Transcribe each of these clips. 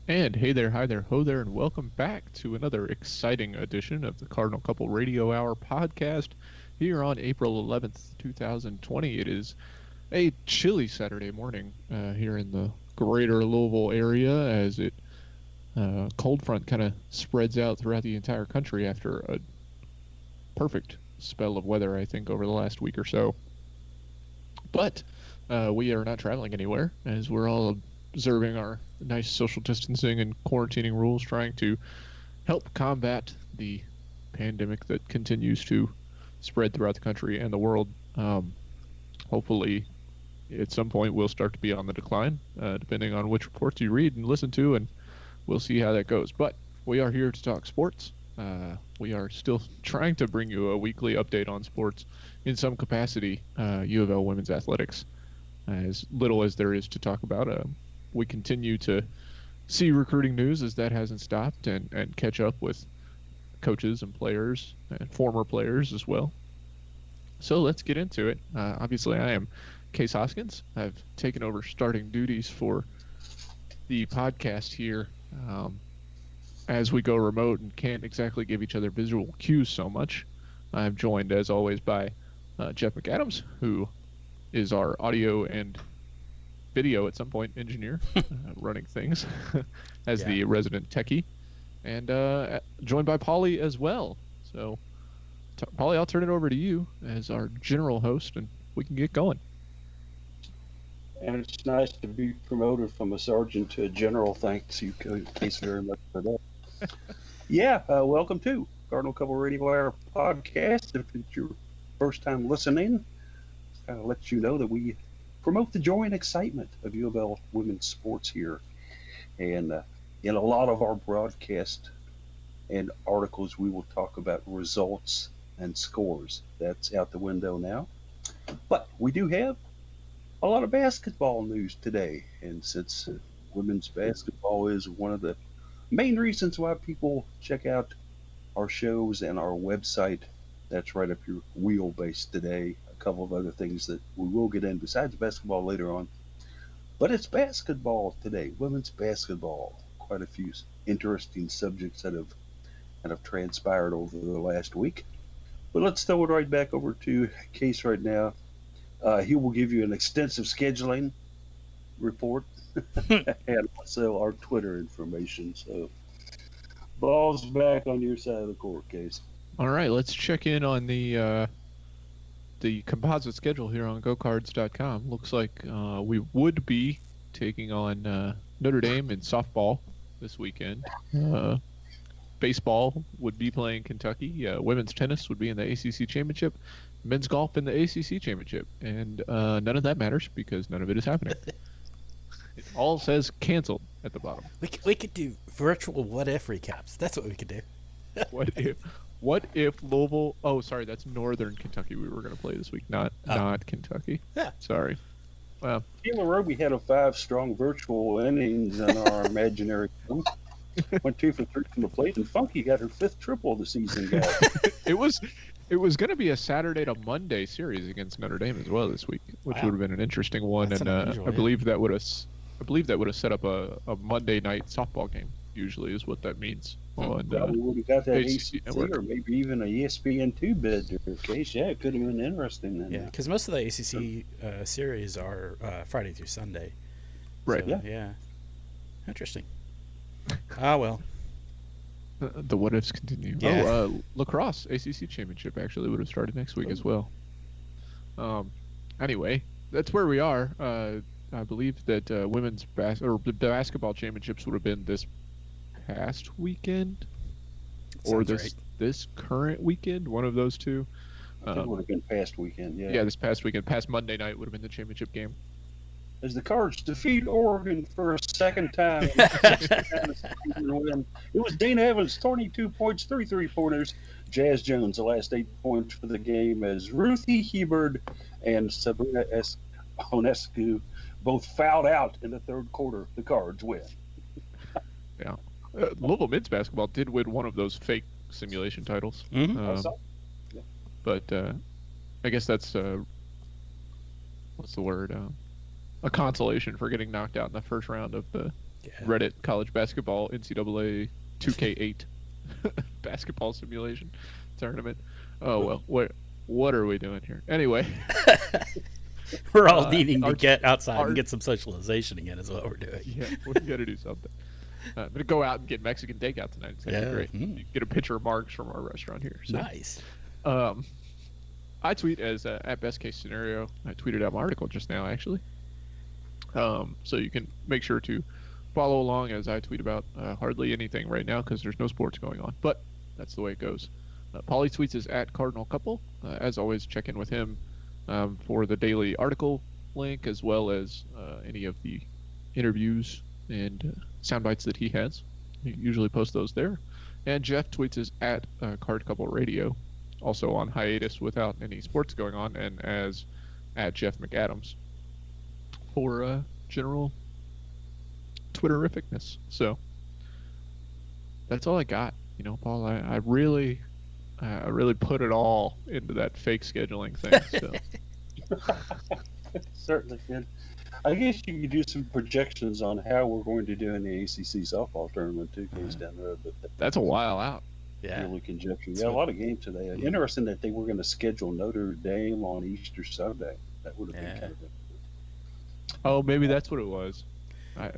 And hey there, hi there, ho there, and welcome back to another exciting edition of the Cardinal Couple Radio Hour podcast here on April 11th, 2020. It is a chilly Saturday morning here in the greater Louisville area as it cold front kind of spreads out throughout the entire country after a perfect spell of weather, I think, over the last week or so. But we are not traveling anywhere as we're all observing our nice social distancing and quarantining rules, trying to help combat the pandemic that continues to spread throughout the country and the world. Hopefully, at some point, we'll start to be on the decline, depending on which reports you read and listen to, and we'll see how that goes. But we are here to talk sports. We are still trying to bring you a weekly update on sports in some capacity. UofL women's athletics, as little as there is to talk about. We continue to see recruiting news as that hasn't stopped, and catch up with coaches and players and former players as well. So let's get into it. Obviously, I am Case Hoskins. I've taken over starting duties for the podcast here as we go remote and can't exactly give each other visual cues so much. I'm joined, as always, by Jeff McAdams, who is our audio and video at some point engineer, running things as the resident techie, and joined by Polly as well. So, Polly, I'll turn it over to you as our general host, and we can get going. And it's nice to be promoted from a sergeant to a general. Thanks you, Case, very much for that. Welcome to Cardinal Couple Radio Hour podcast. If it's your first time listening, I'll let you know that we promote the joy and excitement of UofL women's sports here. And in a lot of our broadcast and articles, we will talk about results and scores. That's out the window now. But we do have a lot of basketball news today. And since women's basketball is one of the main reasons why people check out our shows and our website, that's right up your wheelbase today. A couple of other things that we will get in besides basketball later on. But it's basketball today, women's basketball. Quite a few interesting subjects that have transpired over the last week. But let's throw it right back over to Case right now. He will give you an extensive scheduling report and also our Twitter information. So, ball's back on your side of the court, Case. All right, let's check in on the composite schedule here on GoCards.com. Looks like we would be taking on Notre Dame in softball this weekend. Baseball would be playing Kentucky. Women's tennis would be in the ACC championship. Men's golf in the ACC championship, and none of that matters because none of it is happening. It all says canceled at the bottom. We could do virtual what if recaps. That's what we could do. What if Louisville? Oh, sorry, that's Northern Kentucky. We were going to play this week, not Kentucky. Yeah, sorry. Well, Taylor Roby had a 5-strong virtual innings in our imaginary team. Went 2 for 3 from the plate, and Funky got her 5th triple of the season, guys. It was going to be a Saturday to Monday series against Notre Dame as well this week, which would have been an interesting one. That's and unusual, I believe that would have set up a Monday night softball game. Usually is what that means. Probably would have got that ACC ACC or maybe even a ESPN2 bid in case. Yeah, it could have been interesting then. Yeah, because most of the ACC series are Friday through Sunday. Right. So, yeah. Interesting. Well. The what ifs continue. Yeah. Lacrosse ACC championship actually would have started next week as well. Anyway, that's where we are. I believe that the basketball championships would have been this past weekend, or this current weekend. One of those two. I think it would have been past weekend. Yeah. Yeah, this past weekend, past Monday night would have been the championship game. As the Cards defeat Oregon for a second time. It was Dean Evans, 22 points, 3 3-pointers. Jazz Jones, the last 8 points for the game, as Ruthie Hebard and Sabrina Onescu both fouled out in the third quarter. The Cards win. Yeah. Louisville men's basketball did win one of those fake simulation titles. Mm-hmm. But I guess that's what's the word? A consolation for getting knocked out in the first round of the Yeah. Reddit college basketball NCAA 2K8 basketball simulation tournament. Oh well, what are we doing here? Anyway, We're all needing to our get outside and our get some socialization again, is what we're doing. yeah, we got to do something. I'm gonna go out and get Mexican takeout tonight. It's gonna be Yeah. great. You get a picture of Mark's from our restaurant here. So, Nice. um, I tweet as at best case scenario. I tweeted out my article just now, actually. So you can make sure to follow along as I tweet about hardly anything right now because there's no sports going on. But that's the way it goes. Paulie tweets is at Cardinal Couple. As always, check in with him for the daily article link as well as any of the interviews and sound bites that he has. He usually posts those there. And Jeff tweets is at Card Couple Radio, also on hiatus without any sports going on, and as at Jeff McAdams for general Twitterificness. So that's all I got. You know, Paul, I really put it all into that fake scheduling thing. So Certainly did. I guess you could do some projections on how we're going to do in the ACC softball tournament too, case down the road. But that's a while out. Yeah. really conjecture. Yeah, So- a lot of games today. Interesting that they were going to schedule Notre Dame on Easter Sunday. That would have been Yeah. kind of a Oh, maybe that's what it was.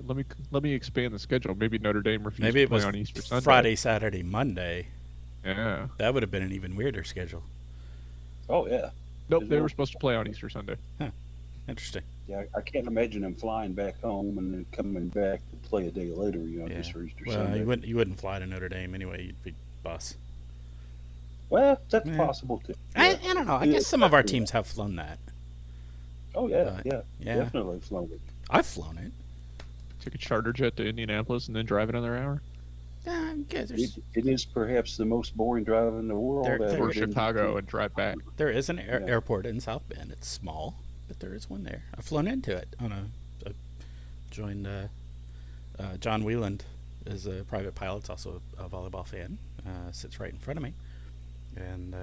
Let me expand the schedule. Maybe Notre Dame refused Maybe to it play was on Easter Sunday. Friday, Saturday, Monday. Yeah. That would have been an even weirder schedule. Oh yeah, Nope, they were supposed to play on Easter Sunday. Interesting. yeah. I can't imagine them flying back home and then coming back to play a day later. Yeah. Just for Easter Well, Sunday. you wouldn't fly to Notre Dame anyway. You'd be bus. Well, that's Yeah. possible too. I Yeah. don't know. I guess some of our teams have flown that. Oh yeah, But, yeah, yeah. definitely flown it. I've flown it. Take a charter jet to Indianapolis and then drive another hour. Yeah, I guess It is perhaps the most boring drive in the world. There- I've there- Or ever been Chicago to. and drive back. there is an Yeah. airport in South Bend. It's small, but there is one there. I've flown into it on a joined. John Wheeland is a private pilot. It's also a volleyball fan. Sits right in front of me, and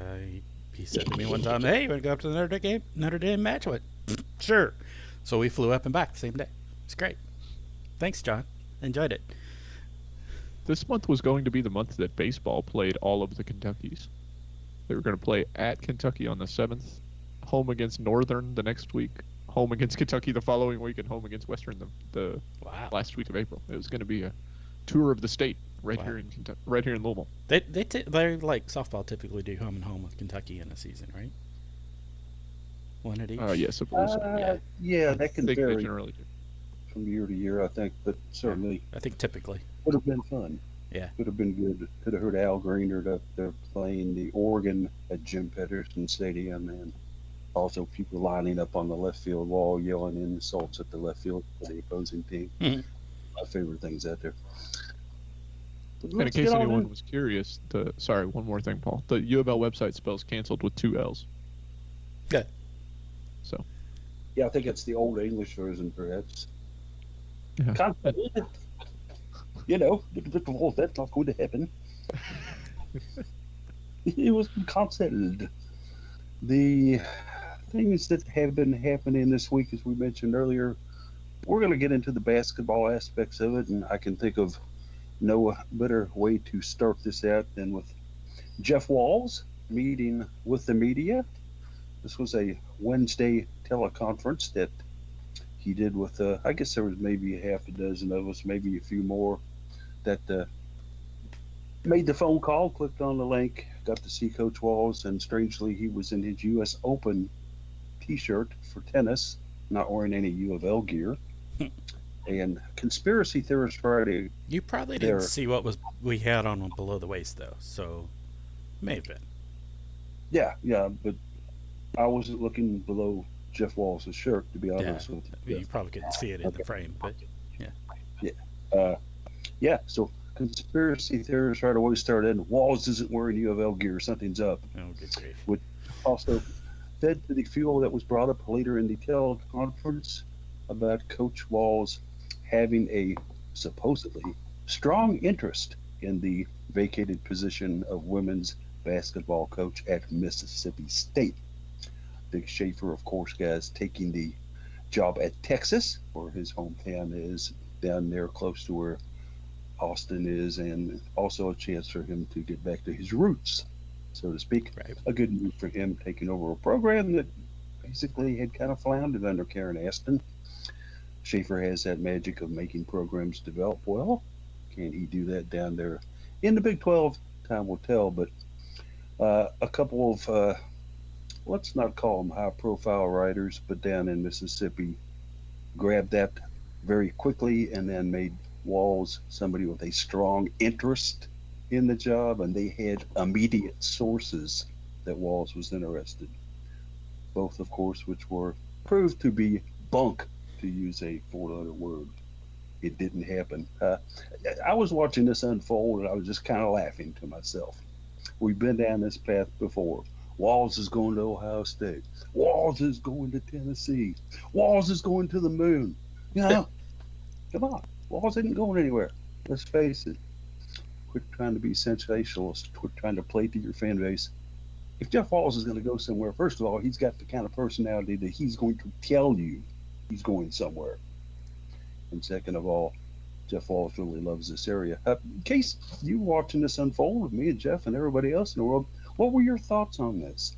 he said to me one time, "Hey, you want to go up to the Notre Dame match?" I went, "Sure." So we flew up and back the same day. It's great. Thanks, John. Enjoyed it. This month was going to be the month that baseball played all of the Kentuckys. They were going to play at Kentucky on the 7th, home against Northern the next week, home against Kentucky the following week, and home against Western the Wow. last week of April. It was going to be a tour of the state right Wow. here in Kentucky, right here in Louisville. They're like softball typically do home and home with Kentucky in a season, right? One at each. Yes, I believe so. Yeah, I that can think they vary generally do. from year to year, I think, but certainly I think typically. would have been fun. Yeah. Could have been good. Could have heard Al Greenert up there playing the organ at Jim Pedersen Stadium, and also people lining up on the left field wall yelling insults at the left field for the opposing team. Mhm. My favorite things out there. But And in let's case get on anyone in. was curious, sorry, one more thing, Paul. The UofL website spells canceled with 2 L's. Good. So, Yeah, I think it's the old English version, perhaps. yeah. That's not going to happen. It was cancelled. The things that have been happening this week, as we mentioned earlier, we're going to get into the basketball aspects of it, and I can think of no better way to start this out than with Jeff Walls meeting with the media. This was a Wednesday teleconference that he did with, I guess there was maybe half a dozen of us, maybe a few more, that made the phone call, clicked on the link, got to see Coach Walls, and strangely, he was in his U.S. Open T-shirt for tennis, not wearing any UofL gear. And Conspiracy Theorist Friday. You probably There. didn't see what we had on below the waist though, so may have been. Yeah, but I wasn't looking below Jeff Walls' shirt, to be honest with you. You probably couldn't see it in the frame, but So Conspiracy Theorist right away started, Walls isn't wearing UofL gear, something's up. oh, good grief. Also fed to the fuel that was brought up later in the teleconference about Coach Walls having a supposedly strong interest in the vacated position of women's basketball coach at Mississippi State. Dick Schaefer, of course, guys, taking the job at Texas, where his hometown is, down there close to where Austin is, and also a chance for him to get back to his roots, so to speak. Right. A good move for him taking over a program that basically had kind of floundered under Karen Aston. Schaefer has that magic of making programs develop well. Can he do that down there in the Big 12? Time will tell, but a couple of, let's not call them high profile writers, but down in Mississippi grabbed that very quickly and then made Walls somebody with a strong interest in the job, and they had immediate sources that Walls was interested. Both, of course, which were proved to be bunk, to use a four-letter word. It didn't happen. I was watching this unfold, and I was just kind of laughing to myself. We've been down this path before. Walls is going to Ohio State. Walls is going to Tennessee. Walls is going to the moon. You know, come on. Walls isn't going anywhere. Let's face it. Quit trying to be sensationalist. Quit trying to play to your fan base. If Jeff Walls is going to go somewhere, first of all, he's got the kind of personality that he's going to tell you he's going somewhere. And second of all, Jeff Walls really loves this area. Case, you watching this unfold with me and Jeff and everybody else in the world, what were your thoughts on this?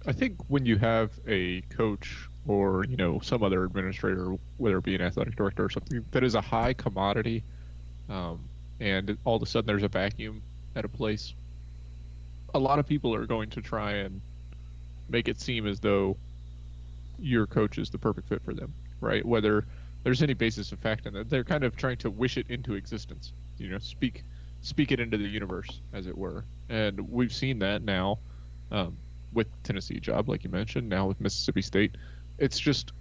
I think when you have a coach or some other administrator, whether it be an athletic director or something, that is a high commodity, and all of a sudden there's a vacuum at a place, a lot of people are going to try and make it seem as though your coach is the perfect fit for them, right? Whether there's any basis of fact in that, they're kind of trying to wish it into existence, speak it into the universe, as it were. And we've seen that now with Tennessee job, like you mentioned, now with Mississippi State. It's just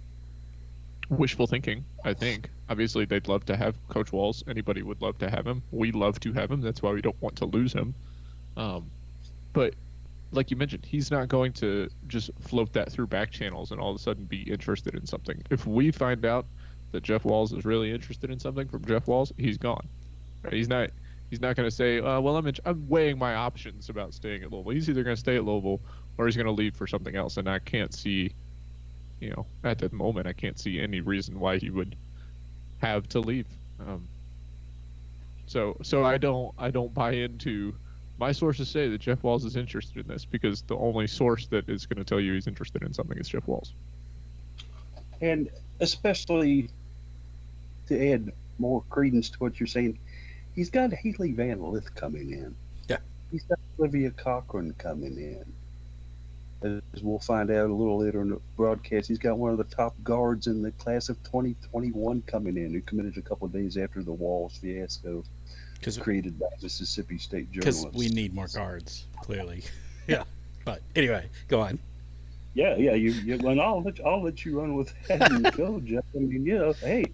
wishful thinking, I think. Obviously, they'd love to have Coach Walls. Anybody would love to have him. We love to have him. That's why we don't want to lose him. But like you mentioned, he's not going to just float that through back channels and all of a sudden be interested in something. If we find out that Jeff Walls is really interested in something from Jeff Walls, he's gone. Right? He's not going to say, well, I'm weighing my options about staying at Louisville. He's either going to stay at Louisville or he's going to leave for something else. And I can't see, at that moment, I can't see any reason why he would have to leave. So I don't buy into. My sources say that Jeff Walls is interested in this because the only source that is going to tell you he's interested in something is Jeff Walls. And especially to add more credence to what you're saying, he's got Haley Van Lith coming in. Yeah. He's got Olivia Cochran coming in. As we'll find out a little later in the broadcast, he's got one of the top guards in the class of 2021 coming in, who committed a couple of days after the Walls fiasco created by Mississippi State journalists. Because we need more guards, clearly. Yeah. But anyway, go on. Yeah. And I'll let you run with that and go, Jeff. I mean, hey,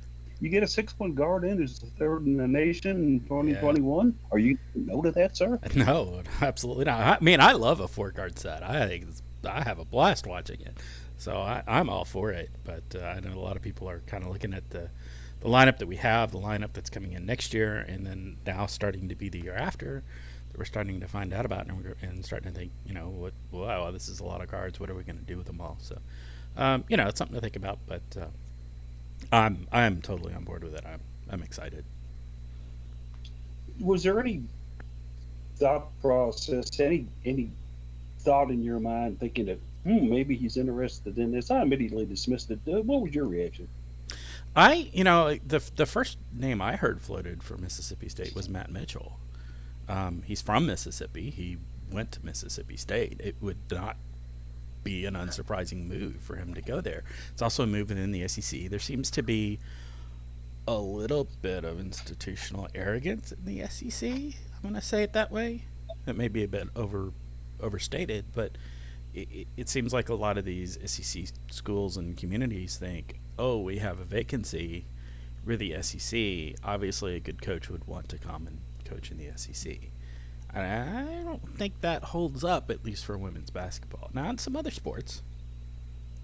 you get a 6'1" guard in who's the third in the nation in 2021. Yeah. Are you no to that, sir? No, absolutely not. I mean, I love a 4-guard set. I have a blast watching it. So I'm all for it. But I know a lot of people are kind of looking at the lineup that we have, the lineup that's coming in next year, and then now starting to be the year after, that we're starting to find out about, and starting to think, wow, this is a lot of guards. What are we going to do with them all? So, it's something to think about. But I'm totally on board with it. I'm excited. Was there any thought process, any thought in your mind thinking that maybe he's interested in this? I immediately dismissed it. What was your reaction? The first name I heard floated for Mississippi State was Matt Mitchell. He's from Mississippi. He went to Mississippi State. It would not be an unsurprising move for him to go there. It's also a move within the SEC. There seems to be a little bit of institutional arrogance in the SEC. I'm going to say it that way. It may be a bit overstated, but it seems like a lot of these SEC schools and communities think, oh, we have a vacancy. We're the SEC. Obviously, a good coach would want to come and coach in the SEC. And I don't think that holds up, at least for women's basketball. Now, in some other sports,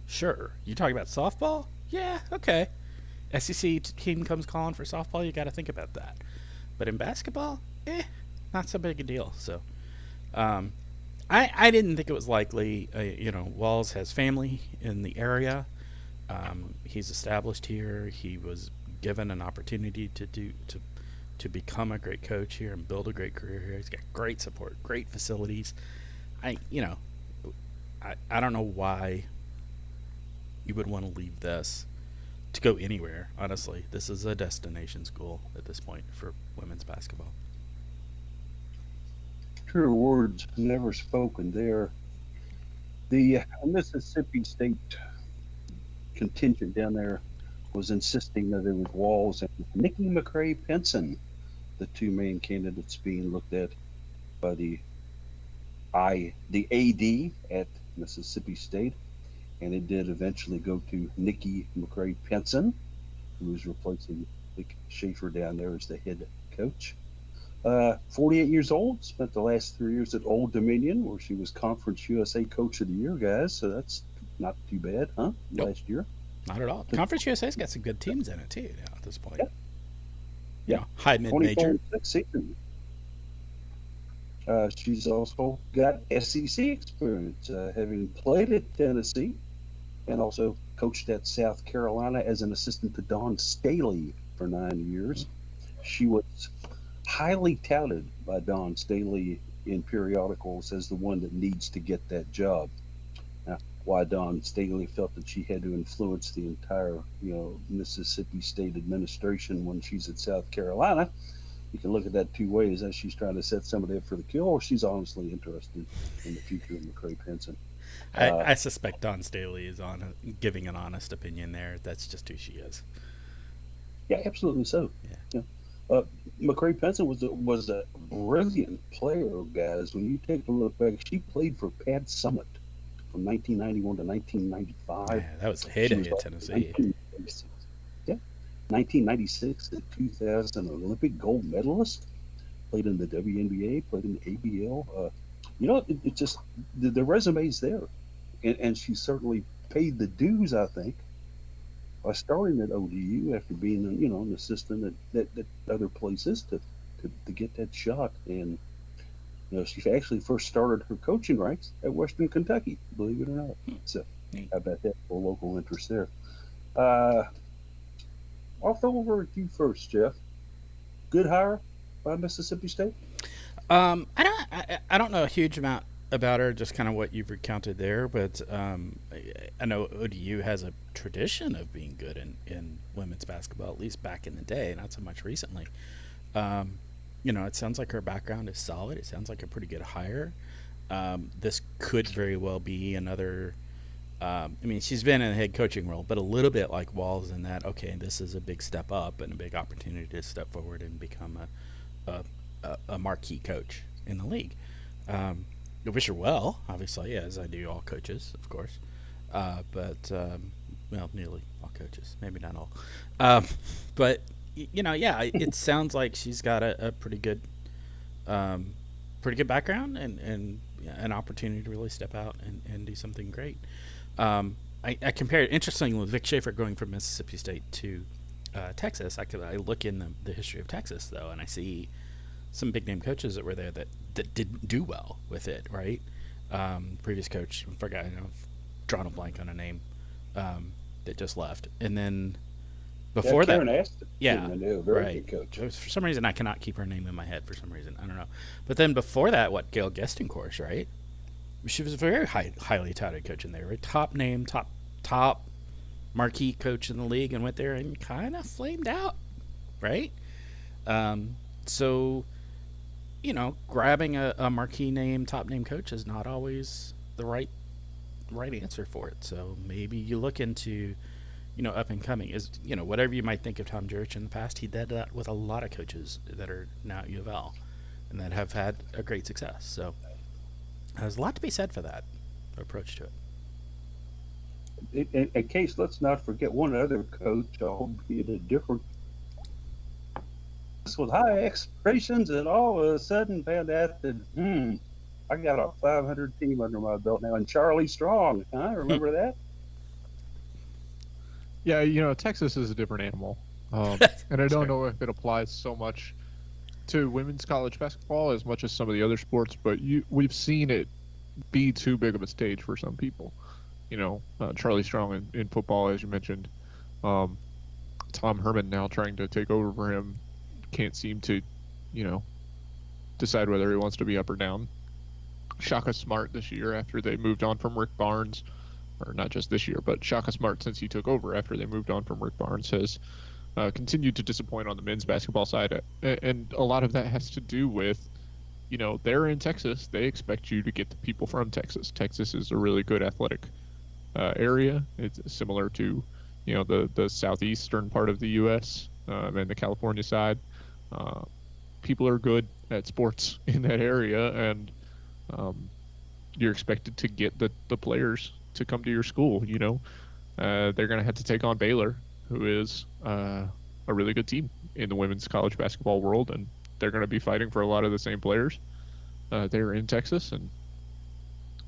sure. You talking about softball? Yeah, okay. SEC team comes calling for softball, you got to think about that. But in basketball, not so big a deal. So, I didn't think it was likely. Walls has family in the area. He's established here. He was given an opportunity to become a great coach here and build a great career here. He's got great support, great facilities. I don't know why you would want to leave this to go anywhere. Honestly, this is a destination school at this point for women's basketball. True words never spoken there. The Mississippi State contingent down there was insisting that there was Walls and Nikki McCray Penson, the two main candidates being looked at by the AD at Mississippi State, and it did eventually go to Nikki McCray Penson, who is replacing Vic Schaefer down there as the head coach. 48 years old, spent the last 3 years at Old Dominion, where she was Conference USA Coach of the Year, guys. So that's not too bad, huh? Nope. Last year. Not at all. Conference USA's got some good teams in it too now at this point. Yeah. You know, high mid major. Season. She's also got SEC experience, having played at Tennessee and also coached at South Carolina as an assistant to Dawn Staley for 9 years. She was highly touted by Dawn Staley in periodicals as the one that needs to get that job. Now, why Dawn Staley felt that she had to influence the entire, Mississippi State administration when she's at South Carolina, you can look at that two ways: as she's trying to set somebody up for the kill, or she's honestly interested in the future of McCray Penson. I suspect Dawn Staley is giving an honest opinion there. That's just who she is. Yeah, absolutely so. Yeah. McCray Penson was a brilliant player, guys. When you take a look back, she played for Pat Summit from 1991 to 1995. Yeah, that was the heyday at Tennessee. 1996 to 2000 Olympic gold medalist. Played in the WNBA, played in the ABL. It just the resume's there, and she certainly paid the dues, I think, by starting at ODU after being an assistant at other places to get that shot. And she actually first started her coaching ranks at Western Kentucky, believe it or not. So how about that for local interest there? I'll throw over at you first, Jeff. Good hire by Mississippi State? I don't know a huge amount about her, just kind of what you've recounted there, but I know ODU has a tradition of being good in women's basketball, at least back in the day, not so much recently. It sounds like her background is solid. It sounds like a pretty good hire. This could very well be another. She's been in a head coaching role, but a little bit like Walls in that, okay, this is a big step up and a big opportunity to step forward and become a marquee coach in the league. I wish her well, obviously, as I do all coaches, of course. But nearly all coaches, maybe not all. But it sounds like she's got a pretty good background and an opportunity to really step out and do something great. I compared, interestingly, with Vic Schaefer going from Mississippi State to Texas. I look in the history of Texas, though, and I see some big name coaches that were there that didn't do well with it, right? Previous coach, I forgot, drawn a blank on a name, that just left. And then before that, Karen Aston, very right. good coach. For some reason, I cannot keep her name in my head for some reason. I don't know. But then before that, Gail Gestincourse, right? She was a very highly touted coach in there, right? Top name, top marquee coach in the league, and went there and kind of flamed out, right? So, grabbing a marquee name, top name coach is not always the right answer for it. So maybe you look into, up and coming is, whatever you might think of Tom Jurich in the past, he did that with a lot of coaches that are now at UofL and that have had a great success. So there's a lot to be said for that approach to it. In case, let's not forget one other coach, albeit a different, with high expectations, and all of a sudden found out that I got a 500 team under my belt now, and Charlie Strong, remember that? Yeah, Texas is a different animal, and I don't know if it applies so much to women's college basketball as much as some of the other sports, but we've seen it be too big of a stage for some people. Charlie Strong in football, as you mentioned. Tom Herman now trying to take over for him can't seem to, you know, decide whether he wants to be up or down. Shaka Smart this year after they moved on from Rick Barnes, or not just this year, but Shaka Smart since he took over after they moved on from Rick Barnes has continued to disappoint on the men's basketball side, and a lot of that has to do with, you know, they're in Texas. They expect you to get the people from Texas. Texas is a really good athletic area. It's similar to, you know, the southeastern part of the U.S. And the California side. Uh, People are good at sports in that area, and um, you're expected to get the players to come to your school. You know, they're going to have to take on Baylor, who is a really good team in the women's college basketball world, and they're going to be fighting for a lot of the same players. They're in Texas, and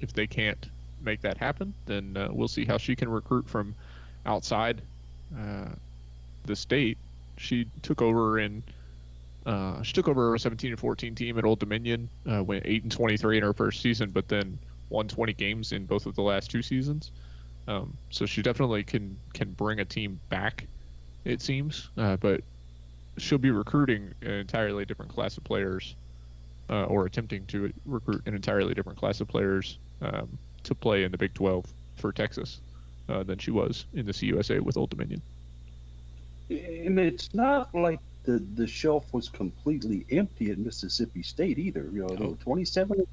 if they can't make that happen, then we'll see how she can recruit from outside uh, the state. She took over in she took over a 17-14 team at Old Dominion, went 8-23 in her first season, but then won 20 games in both of the last two seasons. So she definitely can bring a team back, it seems, but she'll be recruiting an entirely different class of players, or attempting to recruit an entirely different class of players to play in the Big 12 for Texas than she was in the CUSA with Old Dominion. And it's not like the shelf was completely empty at Mississippi State either. You know, they were 27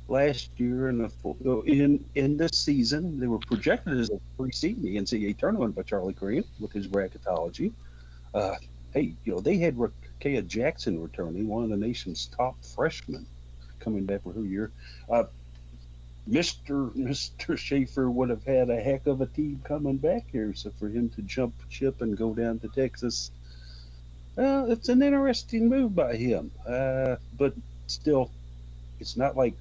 last year in this season. They were projected as a free seed in the NCAA tournament by Charlie Crane with his bracketology. Uh, hey, you know, they had Rakea Jackson returning, one of the nation's top freshmen, coming back for her year. Mr. Schaefer would have had a heck of a team coming back here. So for him to jump ship and go down to Texas, it's an interesting move by him. But still, it's not like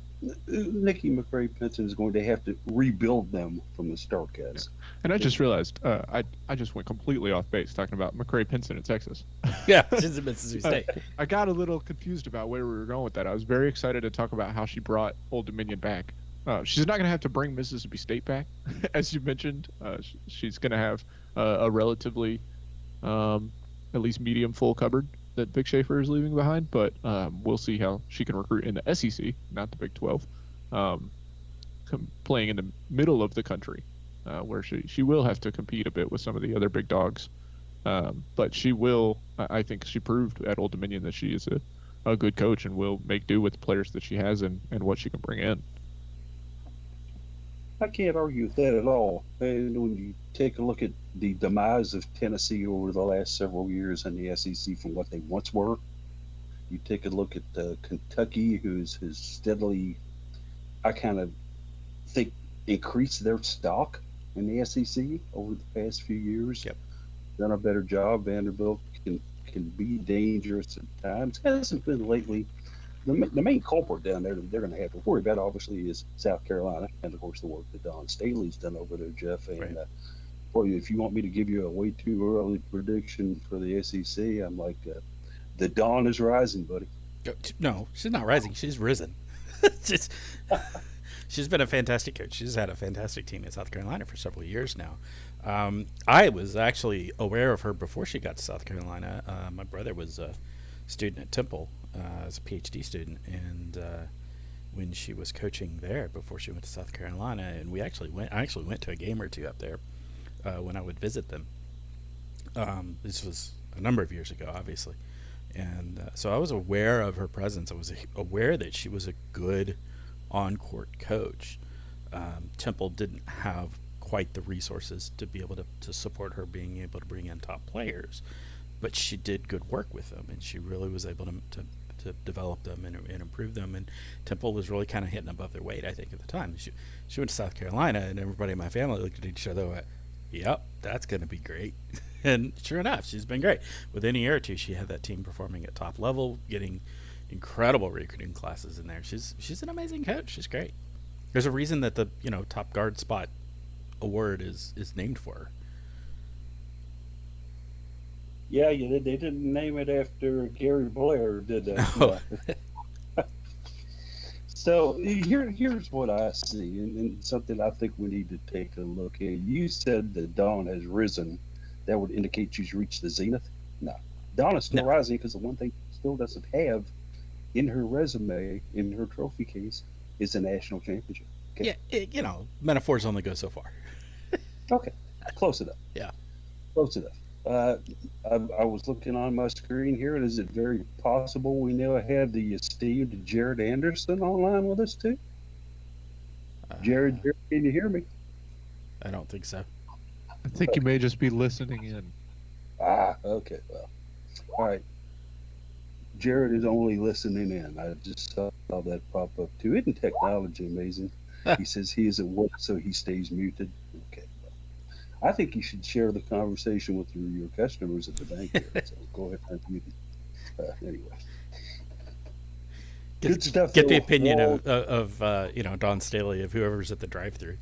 Nikki McRae-Penson is going to have to rebuild them from the start, guys. And I just realized I just went completely off base talking about McRae-Penson in Texas. Yeah, she's at Mississippi State. I got a little confused about where we were going with that. I was very excited to talk about how she brought Old Dominion back. She's not going to have to bring Mississippi State back, as you mentioned. She's going to have a relatively, at least medium full cupboard that Vic Schaefer is leaving behind. But we'll see how she can recruit in the SEC, not the Big 12, playing in the middle of the country, where she will have to compete a bit with some of the other big dogs. But she will, I think she proved at Old Dominion that she is a good coach and will make do with the players that she has and what she can bring in. I can't argue with that at all. And when you take a look at the demise of Tennessee over the last several years in the SEC from what they once were, you take a look at Kentucky, who's steadily, I kind of think, increased their stock in the SEC over the past few years. Yep. Done a better job. Vanderbilt can be dangerous at times. Hasn't been lately. The main culprit down there that they're going to have to worry about, obviously, is South Carolina, and of course the work that Don Staley's done over there, Jeff. And Right. Boy, if you want me to give you a way too early prediction for the SEC, I'm like, the dawn is rising, buddy. No, she's not rising. She's risen. she's, she's been a fantastic coach. She's had a fantastic team in South Carolina for several years now. I was actually aware of her before she got to South Carolina. My brother was a student at Temple as a PhD student, and when she was coaching there before she went to South Carolina, and I actually went to a game or two up there when I would visit them. This was a number of years ago, obviously, and so I was aware of her presence. I was aware that she was a good on-court coach. Temple didn't have quite the resources to be able to support her being able to bring in top players, but she did good work with them, and she really was able to develop them and improve them. And Temple was really kind of hitting above their weight, I think, at the time. She went to South Carolina, and everybody in my family looked at each other and went, yep, that's going to be great. And sure enough, she's been great. Within a year or two, she had that team performing at top level, getting incredible recruiting classes in there. She's an amazing coach. She's great. There's a reason that the top guard spot award is named for her. Yeah, they didn't name it after Gary Blair, did they? No. So here's what I see, and something I think we need to take a look at. You said the dawn has risen. that would indicate she's reached the zenith? No. Donna's still No. rising because the one thing she still doesn't have in her resume, in her trophy case, is a national championship. Okay. Yeah, metaphors only go so far. Okay. Close enough. Yeah. Close enough. Uh, I was looking on my screen here, and is it very possible we now have the esteemed Jared Anderson online with us too? Jared, can you hear me? I don't think so. I think you may just be listening in. Okay. Well, all right. Jared is only listening in. I just saw that pop up too. Isn't technology amazing? He says he is at work, so he stays muted. Okay. I think you should share the conversation with your customers at the bank here. So go ahead and mute it. Anyway. Good stuff. Get the though. opinion Wall- of Don Staley of whoever's at the drive-through.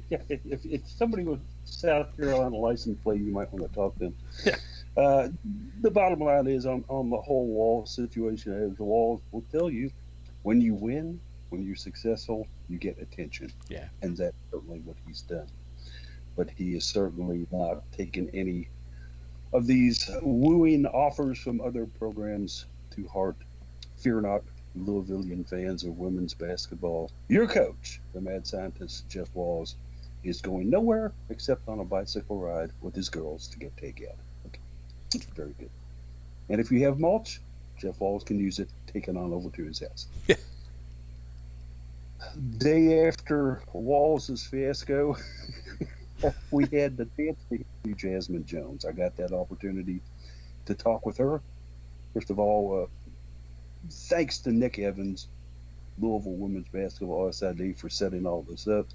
Yeah, if somebody with South Carolina license plate, you might want to talk to them. Yeah. The bottom line is on the whole Wall situation, as the Walls will tell you, when you win, when you're successful, you get attention. Yeah. And that's certainly what he's done. But he is certainly not taken any of these wooing offers from other programs to heart. Fear not, Louisvillian fans of women's basketball. Your coach, the mad scientist Jeff Walls, is going nowhere except on a bicycle ride with his girls to get takeout. Okay. Very good. And if you have mulch, Jeff Walls can use it, take it on over to his house. Yeah. Day after Walls' fiasco, we had the chance to interview Jasmine Jones. I got that opportunity to talk with her. First of all, thanks to Nick Evans, Louisville Women's Basketball SID, for setting all this up.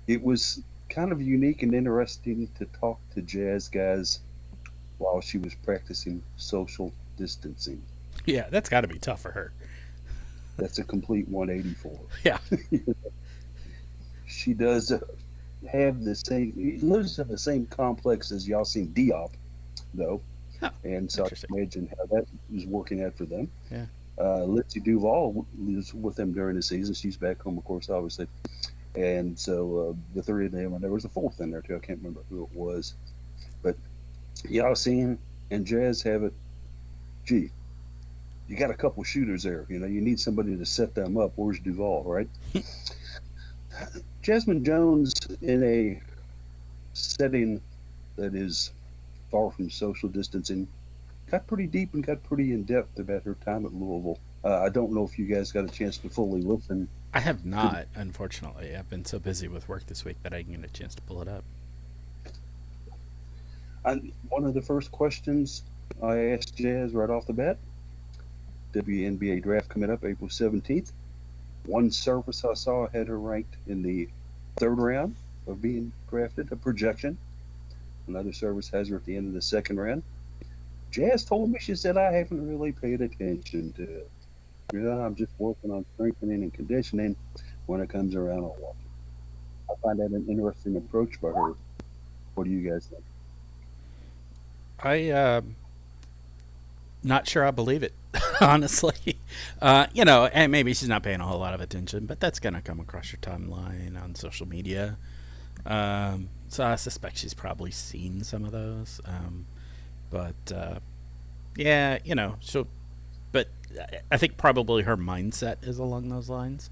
It was kind of unique and interesting to talk to Jazz guys while she was practicing social distancing. Yeah, that's got to be tough for her. That's a complete 180 for her. Yeah. She does have the same, lives in the same complex as Yassine Diop, though. Oh, and so I can imagine how that is working out for them. Yeah. Lindsay Duval lives with them during the season. She's back home, of course, obviously. And so the three of them, and there was a fourth in there too. I can't remember who it was. But Yassine and Jazz have it. Gee, you got a couple shooters there. You need somebody to set them up. Where's Duval, right? Jasmine Jones, in a setting that is far from social distancing, got pretty deep and got pretty in depth about her time at Louisville. I don't know if you guys got a chance to fully listen. I have not, unfortunately. I've been so busy with work this week that I didn't get a chance to pull it up. One of the first questions I asked Jazz right off the bat, WNBA draft coming up April 17th. One service I saw had her ranked in the third round of being drafted, a projection. Another service has her at the end of the second round. Jazz told me, she said, I haven't really paid attention to it. I'm just working on strengthening and conditioning. When it comes around, I'll watch it. I find that an interesting approach by her. What do you guys think? Not sure I believe it, honestly. And maybe she's not paying a whole lot of attention, but that's going to come across your timeline on social media. So I suspect she's probably seen some of those. But I think probably her mindset is along those lines,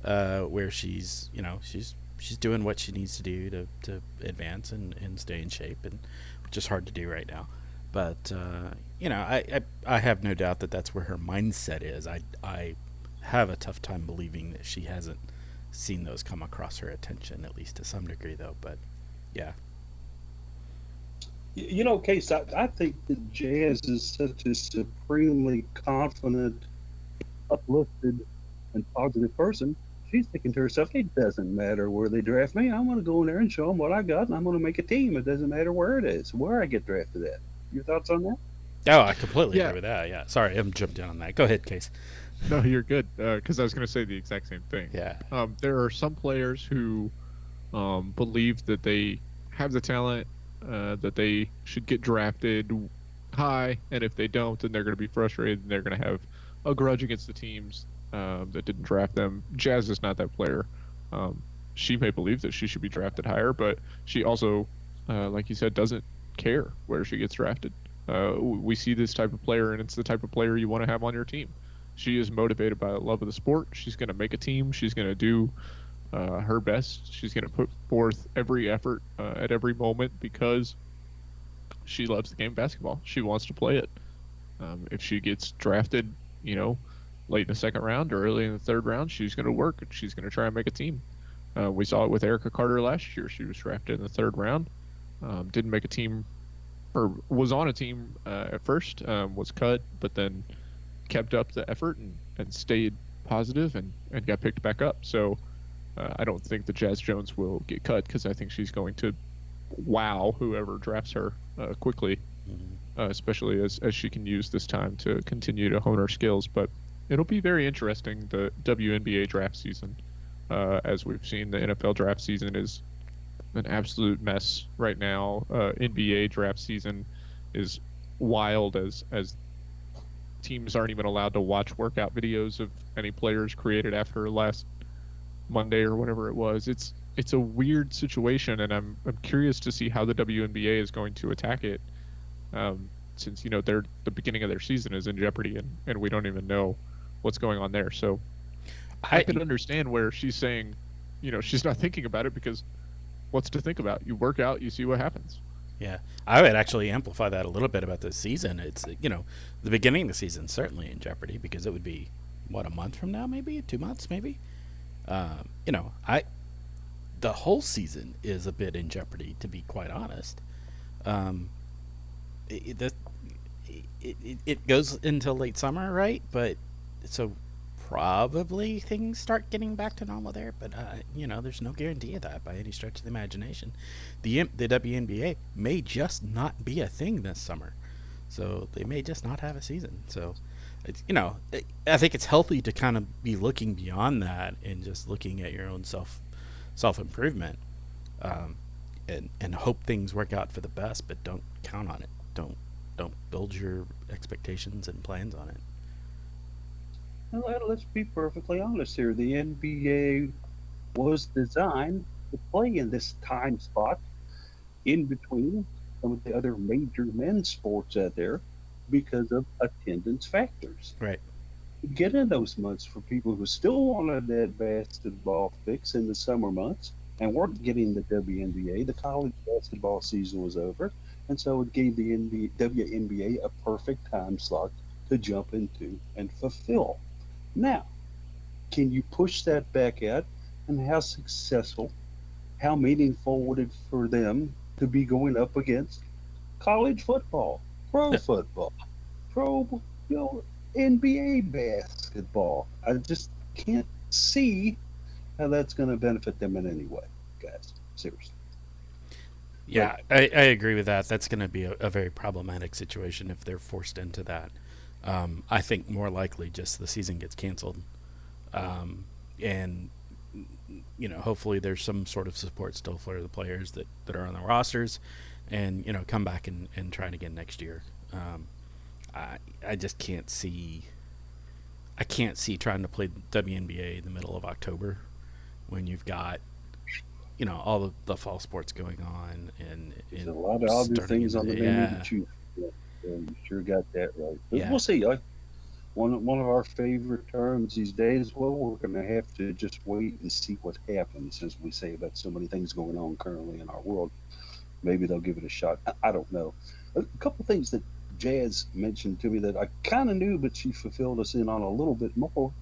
where she's doing what she needs to do to advance and stay in shape, and which is hard to do right now. But I have no doubt that that's where her mindset is. I have a tough time believing that she hasn't seen those come across her attention, at least to some degree, though. But yeah. Case, I think that Jazz is such a supremely confident, uplifted, and positive person. She's thinking to herself, it doesn't matter where they draft me. I'm going to go in there and show them what I got, and I'm going to make a team. It doesn't matter where it is, where I get drafted at. Your thoughts on that? Oh, I completely agree with that. Yeah. Sorry, I'm jumped in on that. Go ahead, Case. No, you're good. Because I was going to say the exact same thing. Yeah. There are some players who believe that they have the talent, that they should get drafted high, and if they don't, then they're going to be frustrated, and they're going to have a grudge against the teams that didn't draft them. Jazz is not that player. She may believe that she should be drafted higher, but she also like you said, doesn't care where she gets drafted. We see this type of player, and it's the type of player you want to have on your team. She is motivated by the love of the sport. She's going to make a team. She's going to do her best. She's going to put forth every effort at every moment because she loves the game of basketball. She wants to play it. If she gets drafted, you know, late in the second round or early in the third round, she's going to work and she's going to try and make a team. We saw it with Erica Carter last year. She was drafted in the third round, didn't make a team, or was on a team at first, was cut, but then kept up the effort and stayed positive and got picked back up. So I don't think the Jazz Jones will get cut because I think she's going to wow whoever drafts her quickly, especially as she can use this time to continue to hone her skills. But it'll be very interesting, the WNBA draft season. As we've seen, the NFL draft season is an absolute mess right now. NBA draft season is wild as teams aren't even allowed to watch workout videos of any players created after last Monday or whatever it was. It's a weird situation, and I'm curious to see how the WNBA is going to attack it, since the beginning of their season is in jeopardy, and we don't even know what's going on there. So I can understand where she's saying, she's not thinking about it because what's to think about? You work out, you see what happens. Yeah, I would actually amplify that a little bit about this season. It's the beginning of the season certainly in jeopardy because it would be a month from now, maybe 2 months, maybe. I the whole season is a bit in jeopardy, to be quite honest. It goes until late summer, right? But so probably things start getting back to normal there. But there's no guarantee of that by any stretch of the imagination. The WNBA may just not be a thing this summer, so they may just not have a season. So it's, I think it's healthy to kind of be looking beyond that and just looking at your own self improvement, and hope things work out for the best, but don't count on it. Don't build your expectations and plans on it. Well, let's be perfectly honest here. The NBA was designed to play in this time spot in between some of the other major men's sports out there because of attendance factors. Right. Get in those months for people who still wanted that basketball fix in the summer months and weren't getting the WNBA. The college basketball season was over, and so it gave the WNBA a perfect time slot to jump into and fulfill. Now, can you push that back out? And how successful, how meaningful would it for them to be going up against college football, pro football, pro, NBA basketball? I just can't see how that's going to benefit them in any way, guys. Seriously. Yeah, I agree with that. That's going to be a very problematic situation if they're forced into that. I think more likely just the season gets canceled, and hopefully there's some sort of support still for the players that are on the rosters, and come back and try it again next year. I just can't see. I can't see trying to play WNBA in the middle of October when you've got all the fall sports going on and There's a lot of other things on the menu to choose. Yeah, you sure got that right. But Yeah. we'll see. One of our favorite terms these days. Well, we're going to have to just wait and see what happens, as we say about so many things going on currently in our world. Maybe they'll give it a shot. I don't know. A couple things that Jazz mentioned to me that I kind of knew, but she fulfilled us in on a little bit more,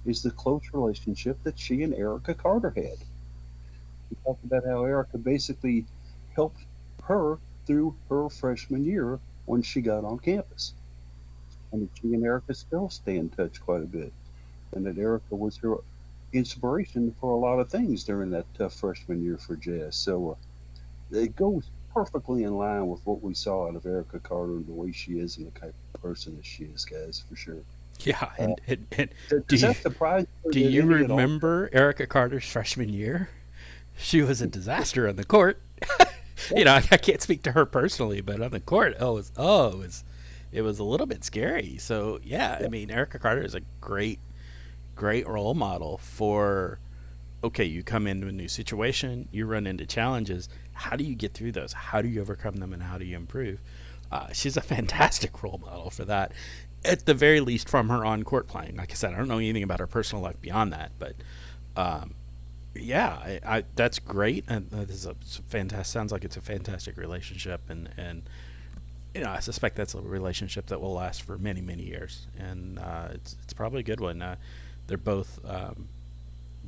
is the close relationship that she and Erica Carter had. We talked about how Erica basically helped her through her freshman year when she got on campus. And that she and Erica still stay in touch quite a bit. And that Erica was her inspiration for a lot of things during that tough freshman year for Jazz. So it goes perfectly in line with what we saw out of Erica Carter and the way she is and the type of person that she is, guys, for sure. Yeah, and do Does you, that surprise do you remember Erica Carter's freshman year? She was a disaster on the court. I can't speak to her personally, but on the court, it was a little bit scary. So yeah, I mean, Erica Carter is a great role model for okay, you come into a new situation, you run into challenges. How do you get through those? How do you overcome them, and how do you improve? She's a fantastic role model for that, at the very least, from her on court playing. Like I said, I don't know anything about her personal life beyond that, but um, yeah, that's great, and this is a fantastic. Sounds like it's a fantastic relationship, and I suspect that's a relationship that will last for many, many years, and it's probably a good one. They're both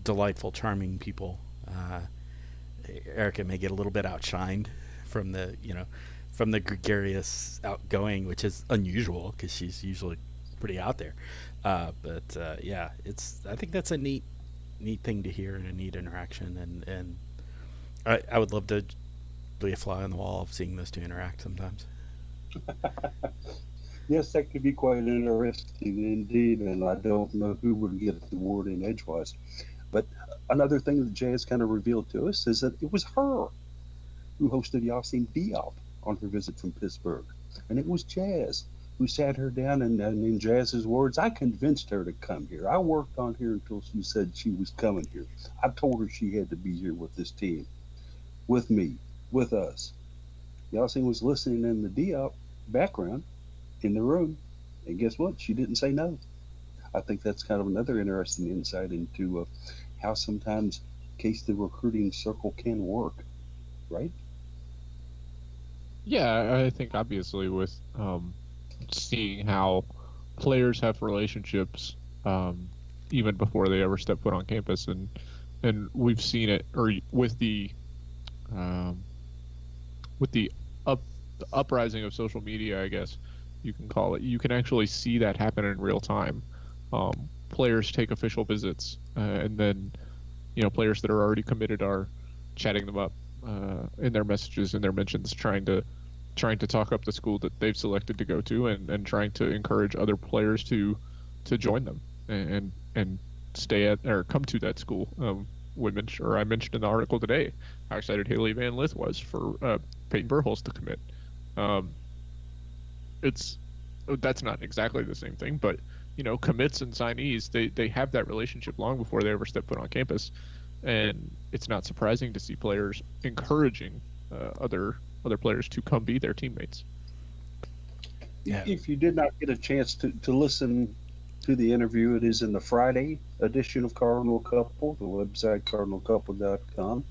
delightful, charming people. Erica may get a little bit outshined from the gregarious, outgoing, which is unusual because she's usually pretty out there. But yeah, I think that's a neat thing to hear and a neat interaction, and I would love to be a fly on the wall of seeing those two interact sometimes. Yes, that could be quite interesting indeed, and I don't know who would get the award in edgewise. But another thing that Jazz kind of revealed to us is that it was her who hosted Yasin Diop on her visit from Pittsburgh. And it was Jazz who sat her down, and in Jazz's words, I convinced her to come here. I worked on her until she said she was coming here. I told her she had to be here with this team, with me, with us. Yasin was listening in the Diop background in the room, and guess what? She didn't say no. I think that's kind of another interesting insight into how sometimes case the recruiting circle can work, right? Yeah, I think obviously with seeing how players have relationships even before they ever step foot on campus, and we've seen it, or um, with up the uprising of social media, I guess you can call it. You can actually see that happen in real time. Players take official visits, and then players that are already committed are chatting them up in their messages and their mentions, trying to talk up the school that they've selected to go to, and trying to encourage other players to join them and stay at or come to that school. I mentioned in the article today how excited Haley Van Lith was for Peyton Verhulst to commit. Um, it's that's not exactly the same thing, but commits and signees, they have that relationship long before they ever step foot on campus, and it's not surprising to see players encouraging other players to come be their teammates. Yeah. If you did not get a chance to listen to the interview, it is in the Friday edition of Cardinal Couple, the website cardinalcouple.com.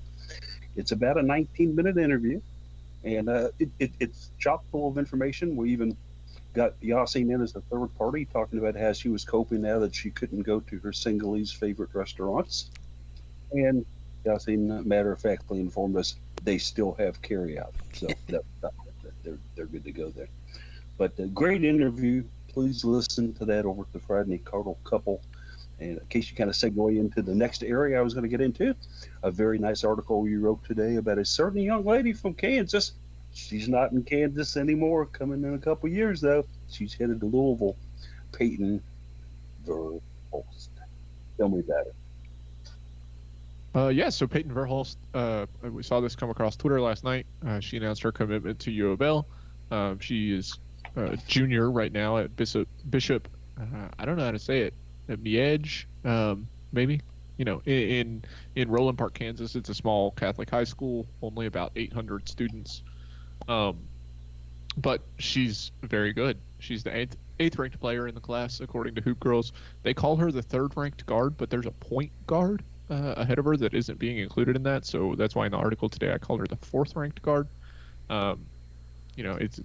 It's about a 19-minute interview, and it's chock full of information. We even got Yasin in as a third party, talking about how she was coping now that she couldn't go to her Singalese favorite restaurants. And Yasin, matter of factly, informed us they still have carryout, so they're good to go there. But a great interview. Please listen to that over at the Friday Cardinal Couple. And in case you kind of segue into the next area I was going to get into, a very nice article you wrote today about a certain young lady from Kansas. She's not in Kansas anymore, coming in a couple years, though. She's headed to Louisville. Peyton Verhulst. Tell me about it. Yeah, so Peyton Verhulst, we saw this come across Twitter last night. She announced her commitment to UofL. She is a junior right now at Bishop. I don't know how to say it. At Miege, maybe. In Roland Park, Kansas, it's a small Catholic high school, only about 800 students. Um, but she's very good. She's the eighth ranked player in the class, according to Hoop Girls. They call her the third ranked guard, but there's a point guard ahead of her that isn't being included in that. So that's why in the article today I called her the fourth ranked guard. Um, it's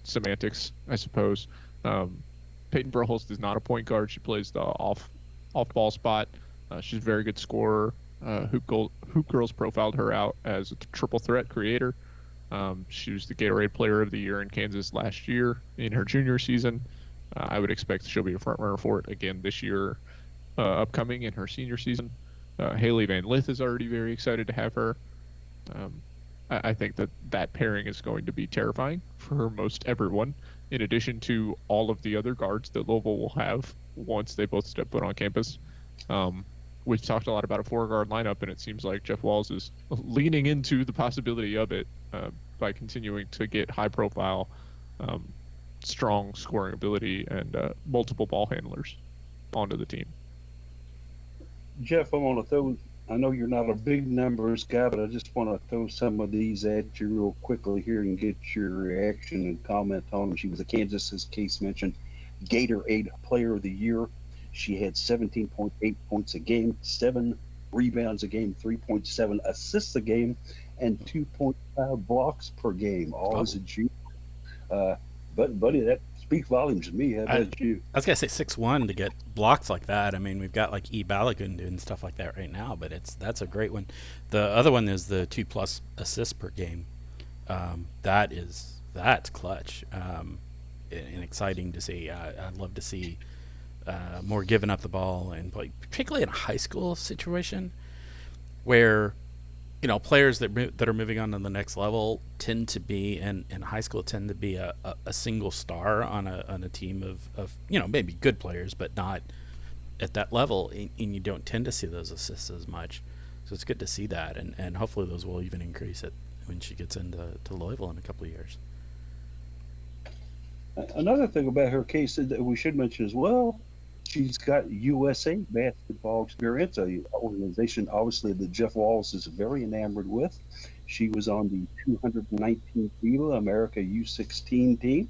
semantics, I suppose. Um, Peyton Verhulst is not a point guard. She plays the off ball spot. She's a very good scorer. Hoop Girls profiled her out as a triple threat creator. She was the Gatorade Player of the Year in Kansas last year in her junior season. I would expect she'll be a front runner for it again this year, upcoming in her senior season. Haley Van Lith is already very excited to have her. Um, I think that pairing is going to be terrifying for most everyone, in addition to all of the other guards that Louisville will have once they both step foot on campus. Um, we've talked a lot about a four-guard lineup, and it seems like Jeff Walz is leaning into the possibility of it by continuing to get high-profile, um, strong scoring ability and multiple ball handlers onto the team. Jeff, I'm going to throw I know you're not a big numbers guy, but I just want to throw some of these at you real quickly here and get your reaction and comment on them. She was a Kansas, as Case mentioned, Gatorade Player of the Year. She had 17.8 points a game, 7 rebounds a game, 3.7 assists a game, and 2.5 blocks per game, all as Oh, a junior. Uh, but, buddy, that speaks volumes to me. How I, about you? I was gonna say 6'1" to get blocks like that. I mean, we've got like E Balogun doing stuff like that right now, but that's a great one. The other one is the 2+ assists per game. That's clutch, and exciting to see. I'd love to see more giving up the ball and play, particularly in a high school situation where players that are moving on to the next level tend to be in high school tend to be a single star on a team of maybe good players but not at that level, and you don't tend to see those assists as much. So it's good to see that, and hopefully those will even increase it when she gets into Louisville in a couple of years. Another thing about her case that we should mention as well, she's got USA basketball experience, a organization obviously that Jeff Wallace is very enamored with. She was on the 219th FIBA America U16 team.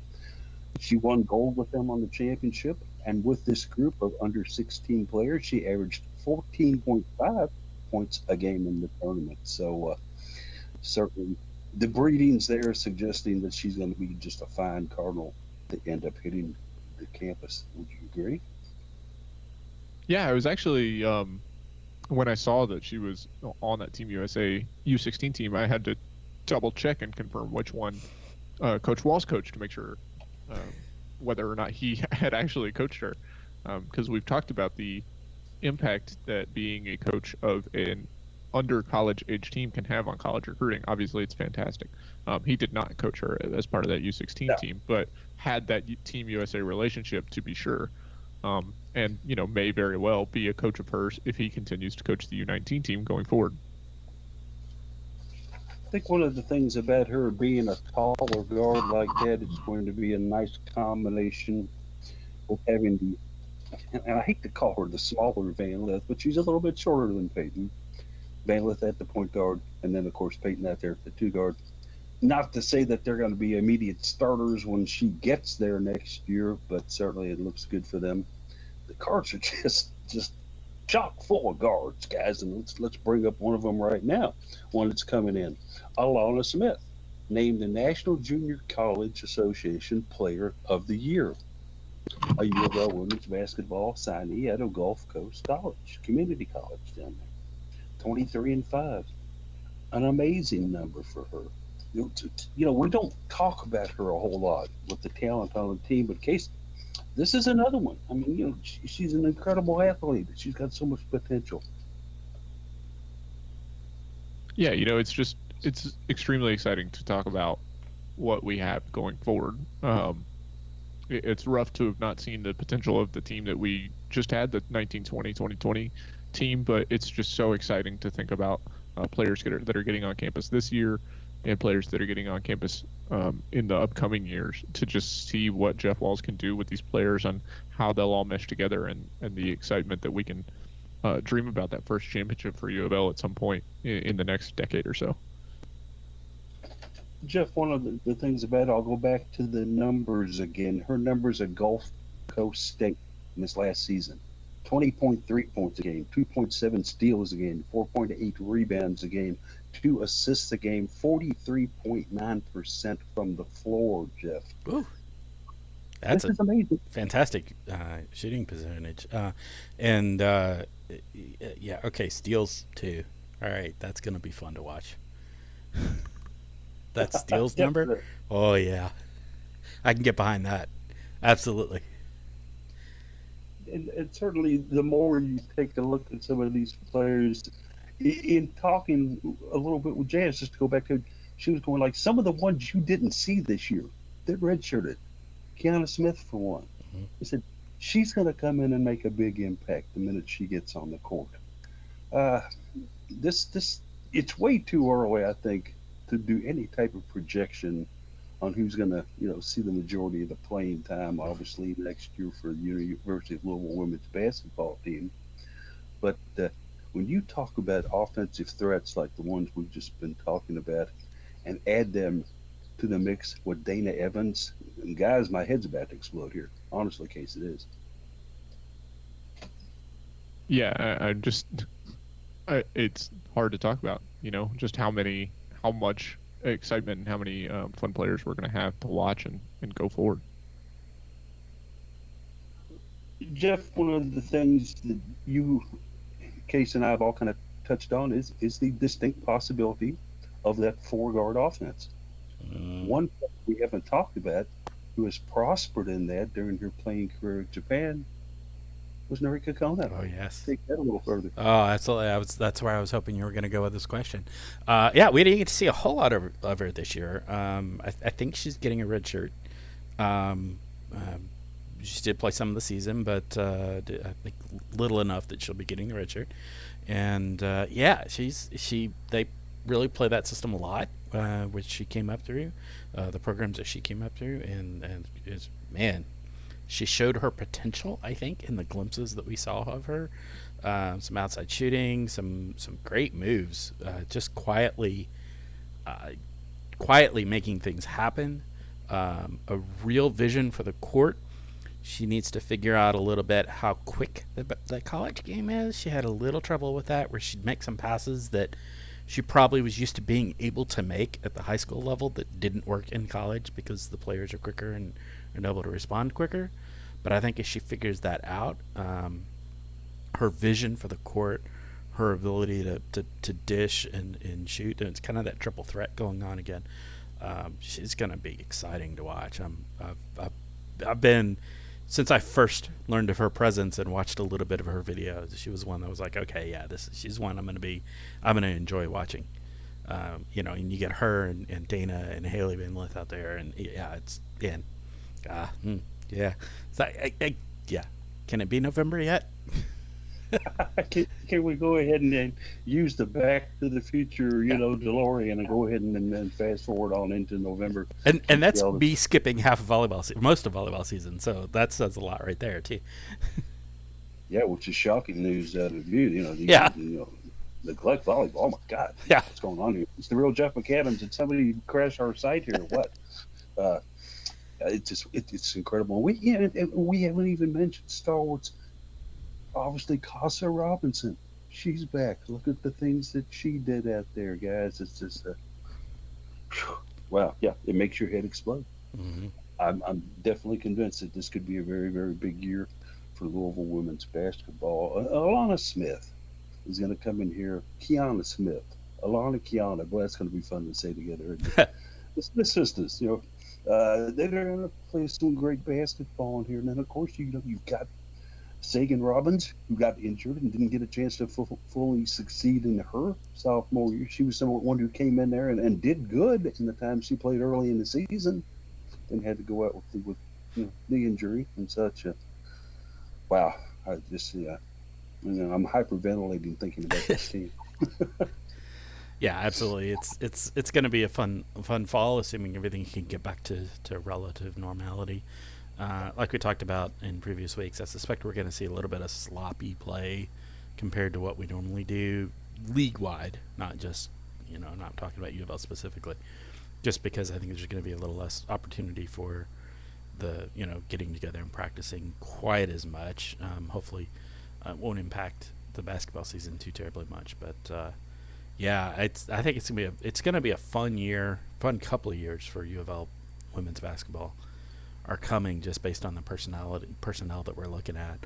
She won gold with them on the championship. And with this group of under 16 players, she averaged 14.5 points a game in the tournament. So certainly the breedings there suggesting that she's going to be just a fine Cardinal to end up hitting the campus. Would you agree? Yeah, I was actually when I saw that she was on that Team USA U16 team, I had to double check and confirm which one Coach Walls coached to make sure um, whether or not he had actually coached her, because we've talked about the impact that being a coach of an under college age team can have on college recruiting. Obviously, it's fantastic. He did not coach her as part of that U16 Yeah. team, but had that Team USA relationship to be sure. And may very well be a coach of hers if he continues to coach the U19 team going forward. I think one of the things about her being a taller guard like that, it's going to be a nice combination with having and I hate to call her the smaller Van Lith, but she's a little bit shorter than Peyton. Van Lith at the point guard, and then, of course, Peyton out there at the two guard. Not to say that they're going to be immediate starters when she gets there next year, but certainly it looks good for them. The cards are just chock full of guards, guys, and let's bring up one of them right now. One that's coming in, Alana Smith, named the National Junior College Association Player of the Year, a UofL women's basketball signee out of Gulf Coast College, community college down there. 23-5, an amazing number for her. We don't talk about her a whole lot with the talent on the team, but Case, this is another one. I mean, she's an incredible athlete. She's got so much potential. Yeah, it's extremely exciting to talk about what we have going forward. It's rough to have not seen the potential of the team that we just had, the 1920-2020 team, but it's just so exciting to think about players that are getting on campus this year and players that are getting on campus in the upcoming years, to just see what Jeff Walls can do with these players and how they'll all mesh together, and the excitement that we can dream about that first championship for U of L at some point in the next decade or so. Jeff, one of the things about it, I'll go back to the numbers again. Her numbers at Gulf Coast State in this last season: 20.3 points a game, 2.7 steals a game, 4.8 rebounds a game, 2 assists a game, 43.9% from the floor, Jeff. Ooh, that's This a is amazing. fantastic shooting percentage. And yeah, okay, steals too. All right, that's gonna be fun to watch. That steals number. Definitely. Oh yeah, I can get behind that. Absolutely. And certainly, the more you take a look at some of these players, in talking a little bit with Jazz, just to go back to, she was going like some of the ones you didn't see this year, they're redshirted. Kiana Smith, for one. Mhm. He said she's going to come in and make a big impact the minute she gets on the court. Uh, this it's way too early, I think, to do any type of projection on who's going to see the majority of the playing time. Obviously, next year for the University of Louisville women's basketball team, but when you talk about offensive threats like the ones we've just been talking about, and add them to the mix with Dana Evans, and guys, my head's about to explode here. Honestly, case it is. Yeah, I just it's hard to talk about. Just how much excitement and how many fun players we're going to have to watch and go forward. Jeff, one of the things that you, Case, and I have all kind of touched on is the distinct possibility of that four guard offense. Mm. One player we haven't talked about who has prospered in that during her playing career in Japan was Narika Kona. Oh yes. Take that a little further. Oh, absolutely. That's where I was hoping you were going to go with this question. Yeah, we didn't get to see a whole lot of her this year. I think she's getting a red shirt. Um, she did play some of the season, but I think little enough that she'll be getting the red shirt. And yeah, they really play that system a lot, which she came up through, the programs that she came up through, and is man, she showed her potential. I think in the glimpses that we saw of her, some outside shooting, some great moves, just uh, quietly making things happen. A real vision for the court. She needs to figure out a little bit how quick the college game is. She had a little trouble with that, where she'd make some passes that she probably was used to being able to make at the high school level that didn't work in college because the players are quicker and are able to respond quicker. But I think as she figures that out, her vision for the court, her ability to dish and shoot, and it's kind of that triple threat going on again. She's going to be exciting to watch. I've been since I first learned of her presence and watched a little bit of her videos. She was one that was like, okay, yeah, she's one I'm gonna enjoy watching. And you get her and Dana and Haley Van Lith out there, and yeah, it's and yeah, so yeah. Can it be November yet? Can we go ahead and use the Back to the Future, Yeah. DeLorean and go ahead and fast forward on into November? And Keep that's y'all, me skipping half of most of volleyball season. So that says a lot right there too. yeah, which is shocking news out of you. Yeah, Neglect volleyball. Oh my God, yeah. what's going on here? It's the real Jeff McAdams. Did somebody crash our site here? Or what? Uh, it's incredible. And we haven't even mentioned stalwarts. Obviously, Casa Robinson. She's back. Look at the things that she did out there, guys. It's just wow. Yeah, it makes your head explode. Mm-hmm. I'm definitely convinced that this could be a very, very big year for Louisville women's basketball. Alana Smith is going to come in here. Kiana Smith. Alana Kiana. Boy, that's going to be fun to say together. The sisters, they're going to play some great basketball in here. And then, of course, you've got Sagan Robbins, who got injured and didn't get a chance to fully succeed in her sophomore year. She was someone who came in there and did good in the time she played early in the season, and had to go out with the injury and such. Wow, I just I'm hyperventilating thinking about this team. Yeah, absolutely. It's going to be a fun fall, assuming everything can get back to relative normality. Like we talked about in previous weeks, I suspect we're going to see a little bit of sloppy play compared to what we normally do league wide, not just not talking about UofL specifically, just because I think there's going to be a little less opportunity for the getting together and practicing quite as much. Hopefully, it won't impact the basketball season too terribly much, but. Yeah, I think it's gonna be a fun couple of years for UofL women's basketball are coming just based on the personnel that we're looking at.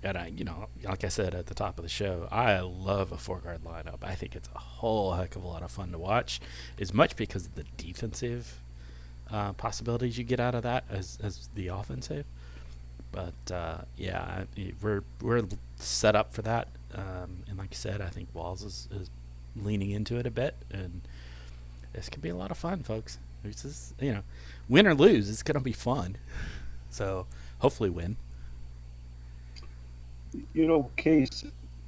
And like I said at the top of the show, I love a four guard lineup. I think it's a whole heck of a lot of fun to watch, as much because of the defensive possibilities you get out of that as the offensive. But yeah, we're set up for that. And like you said, I think Walls is leaning into it a bit, and this could be a lot of fun, folks. This is, win or lose, it's gonna be fun. So hopefully win. Case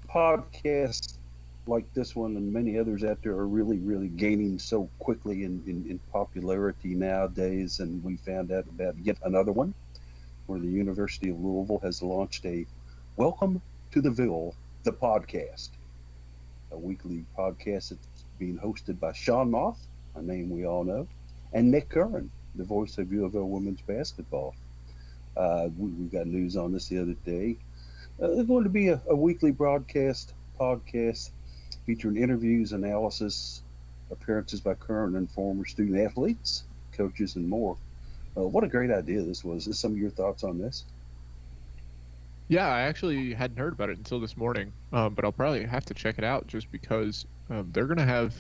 podcasts like this one and many others out there are really, really gaining so quickly in popularity nowadays. And we found out about yet another one where the University of Louisville has launched a Welcome to the Ville the podcast, a weekly podcast that's being hosted by Sean Moth, a name we all know, and Nick Curran, the voice of UofL women's basketball. We got news on this the other day. There's going to be a weekly broadcast podcast featuring interviews, analysis, appearances by current and former student athletes, coaches, and more. What a great idea this was. Is some of your thoughts on this? Yeah, I actually hadn't heard about it until this morning, but I'll probably have to check it out just because they're going to have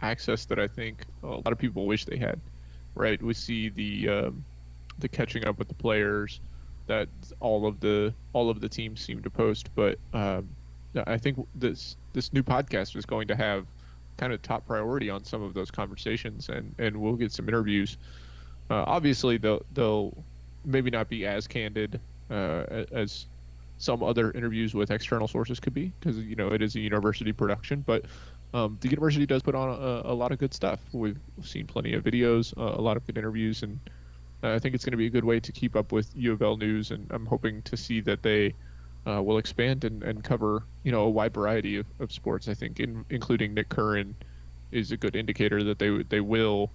access that I think a lot of people wish they had. Right? We see the catching up with the players that all of the teams seem to post, but I think this new podcast is going to have kind of top priority on some of those conversations, and we'll get some interviews. Obviously, they'll maybe not be as candid as some other interviews with external sources could be, because it is a university production, but the university does put on a lot of good stuff. We've seen plenty of videos, a lot of good interviews, and I think it's going to be a good way to keep up with U of L news, and I'm hoping to see that they will expand and cover a wide variety of sports. I think including Nick Curran is a good indicator that they will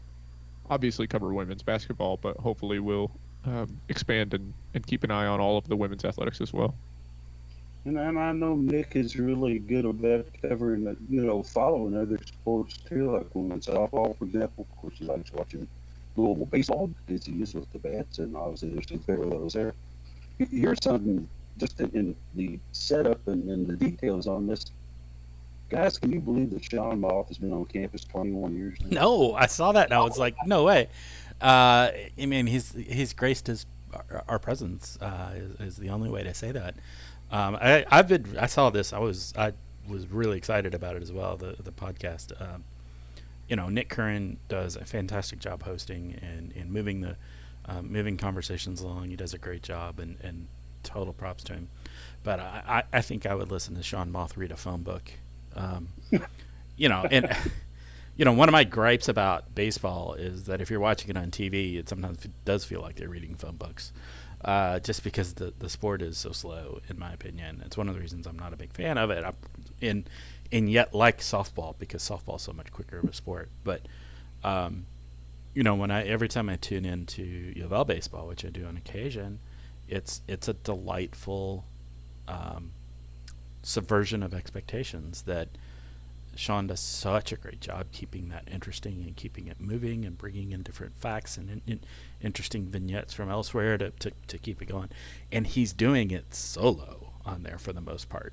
obviously cover women's basketball, but hopefully will expand and keep an eye on all of the women's athletics as well. And I know Nick is really good about covering, following other sports too, like women's softball, for example. Of course, he likes watching Louisville baseball because he is with the bats, and obviously there's some parallels there. Here's something just in the setup and the details on this. Guys, can you believe that Sean Moth has been on campus 21 years now? No, I saw that and I was like, no way. I mean, he's graced our presence is the only way to say that. I saw this. I was really excited about it as well. The podcast. Nick Curran does a fantastic job hosting and moving conversations along. He does a great job, and total props to him. But I think I would listen to Sean Moth read a phone book. And one of my gripes about baseball is that if you're watching it on TV, it sometimes does feel like they're reading phone books. Just because the sport is so slow, in my opinion. It's one of the reasons I'm not a big fan of it. And yet like softball, because softball's so much quicker of a sport. But every time I tune into UofL baseball, which I do on occasion, it's a delightful subversion of expectations that Sean does such a great job keeping that interesting and keeping it moving and bringing in different facts and interesting vignettes from elsewhere to keep it going. And he's doing it solo on there for the most part.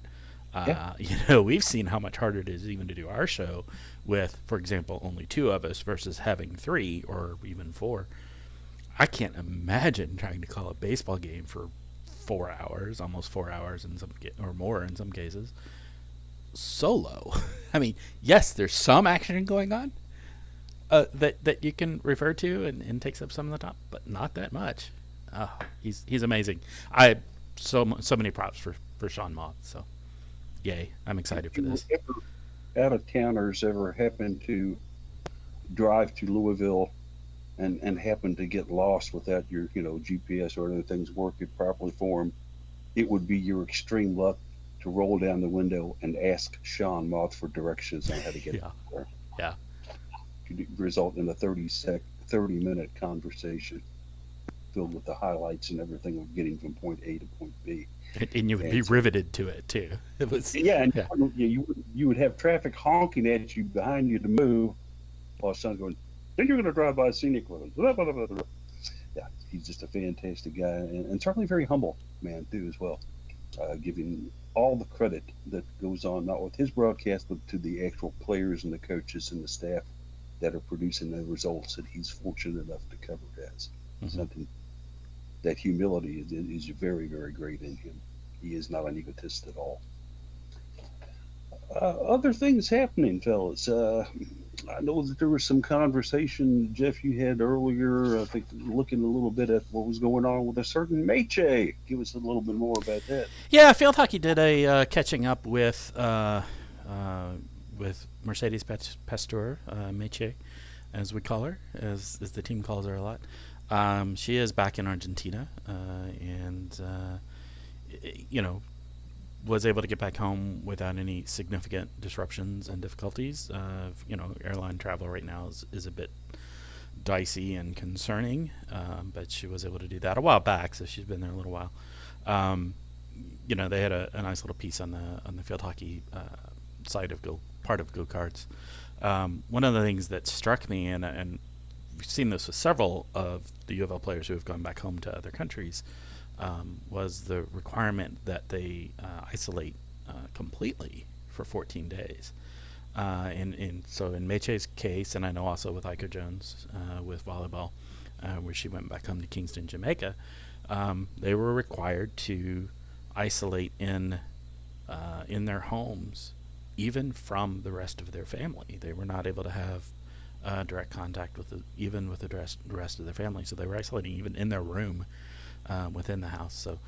Yeah. We've seen how much harder it is even to do our show with, for example, only two of us versus having three or even four. I can't imagine trying to call a baseball game for 4 hours, almost 4 hours or more in some cases, solo. I mean, yes, there's some action going on that you can refer to and takes up some of the top, but not that much. He's amazing. So many props for Sean Moth. So, yay! I'm excited for this. Out of towners ever happen to drive to Louisville and happen to get lost without your GPS or other things working properly for them, it would be your extreme luck to roll down the window and ask Sean Moth for directions on how to get there. Yeah. Could result in a 30-minute conversation filled with the highlights and everything of getting from point A to point B. And you would be riveted to it too. It was you would have traffic honking at you behind you to move, while Sean's going, then you're going to drive by scenic roads. Blah, blah, blah, blah. Yeah, he's just a fantastic guy and certainly very humble man too as well. Giving all the credit that goes on, not with his broadcast, but to the actual players and the coaches and the staff that are producing the results that he's fortunate enough to cover as. Mm-hmm. Something that humility is very, very great in him. He is not an egotist at all. Other things happening, fellas. I know that there was some conversation, Jeff, you had earlier, I think, looking a little bit at what was going on with a certain Meche. Give us a little bit more about that. Yeah, Field Hockey did a catching up with Mercedes Pasteur, Meche, as we call her, as the team calls her a lot. She is back in Argentina, and was able to get back home without any significant disruptions and difficulties. Airline travel right now is a bit dicey and concerning, but she was able to do that a while back, so she's been there a little while. Um, they had a nice little piece on the field hockey side of part of go karts. One of the things that struck me, and we've seen this with several of the UofL players who have gone back home to other countries, was the requirement that they isolate completely for 14 days. So in Meche's case, and I know also with Ika Jones with volleyball, where she went back home to Kingston, Jamaica, they were required to isolate in their homes, even from the rest of their family. They were not able to have direct contact with even with the rest of their family, so they were isolating even in their room within the house. So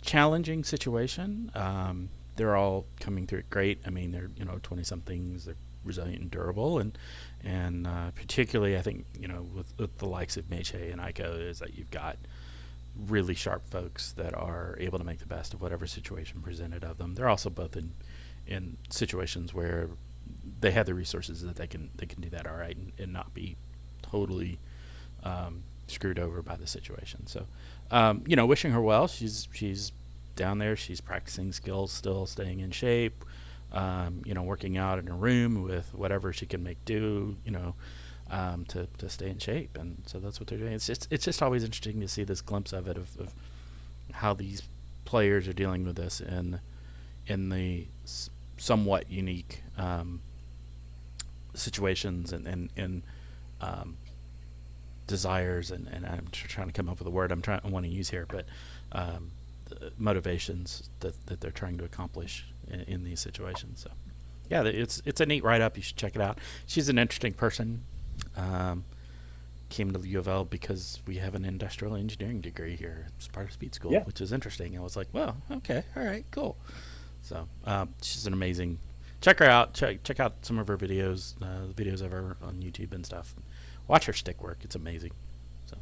challenging situation. They're all coming through it great. I mean, they're 20-somethings. They're resilient and durable, and particularly I think with the likes of Meche and Aiko is that you've got really sharp folks that are able to make the best of whatever situation presented of them. They're also both in situations where they have the resources that they can do that all right and not be totally screwed over by the situation. So, wishing her well. She's down there. She's practicing skills, still staying in shape. Working out in her room with whatever she can make do. To stay in shape, and so that's what they're doing. It's just always interesting to see this glimpse of it of how these players are dealing with this in the somewhat unique situations and desires and I'm trying to come up with a word I want to use here, but motivations that they're trying to accomplish in these situations. So yeah, it's a neat write-up. You should check it out. She's an interesting person. Came to the UofL because we have an industrial engineering degree here. It's part of speed school, Yeah. which is interesting. I was like, well, okay, all right, cool. So she's an amazing. Check her out. Check out some of her videos, the videos of her on YouTube and stuff. Watch her stick work. It's amazing. So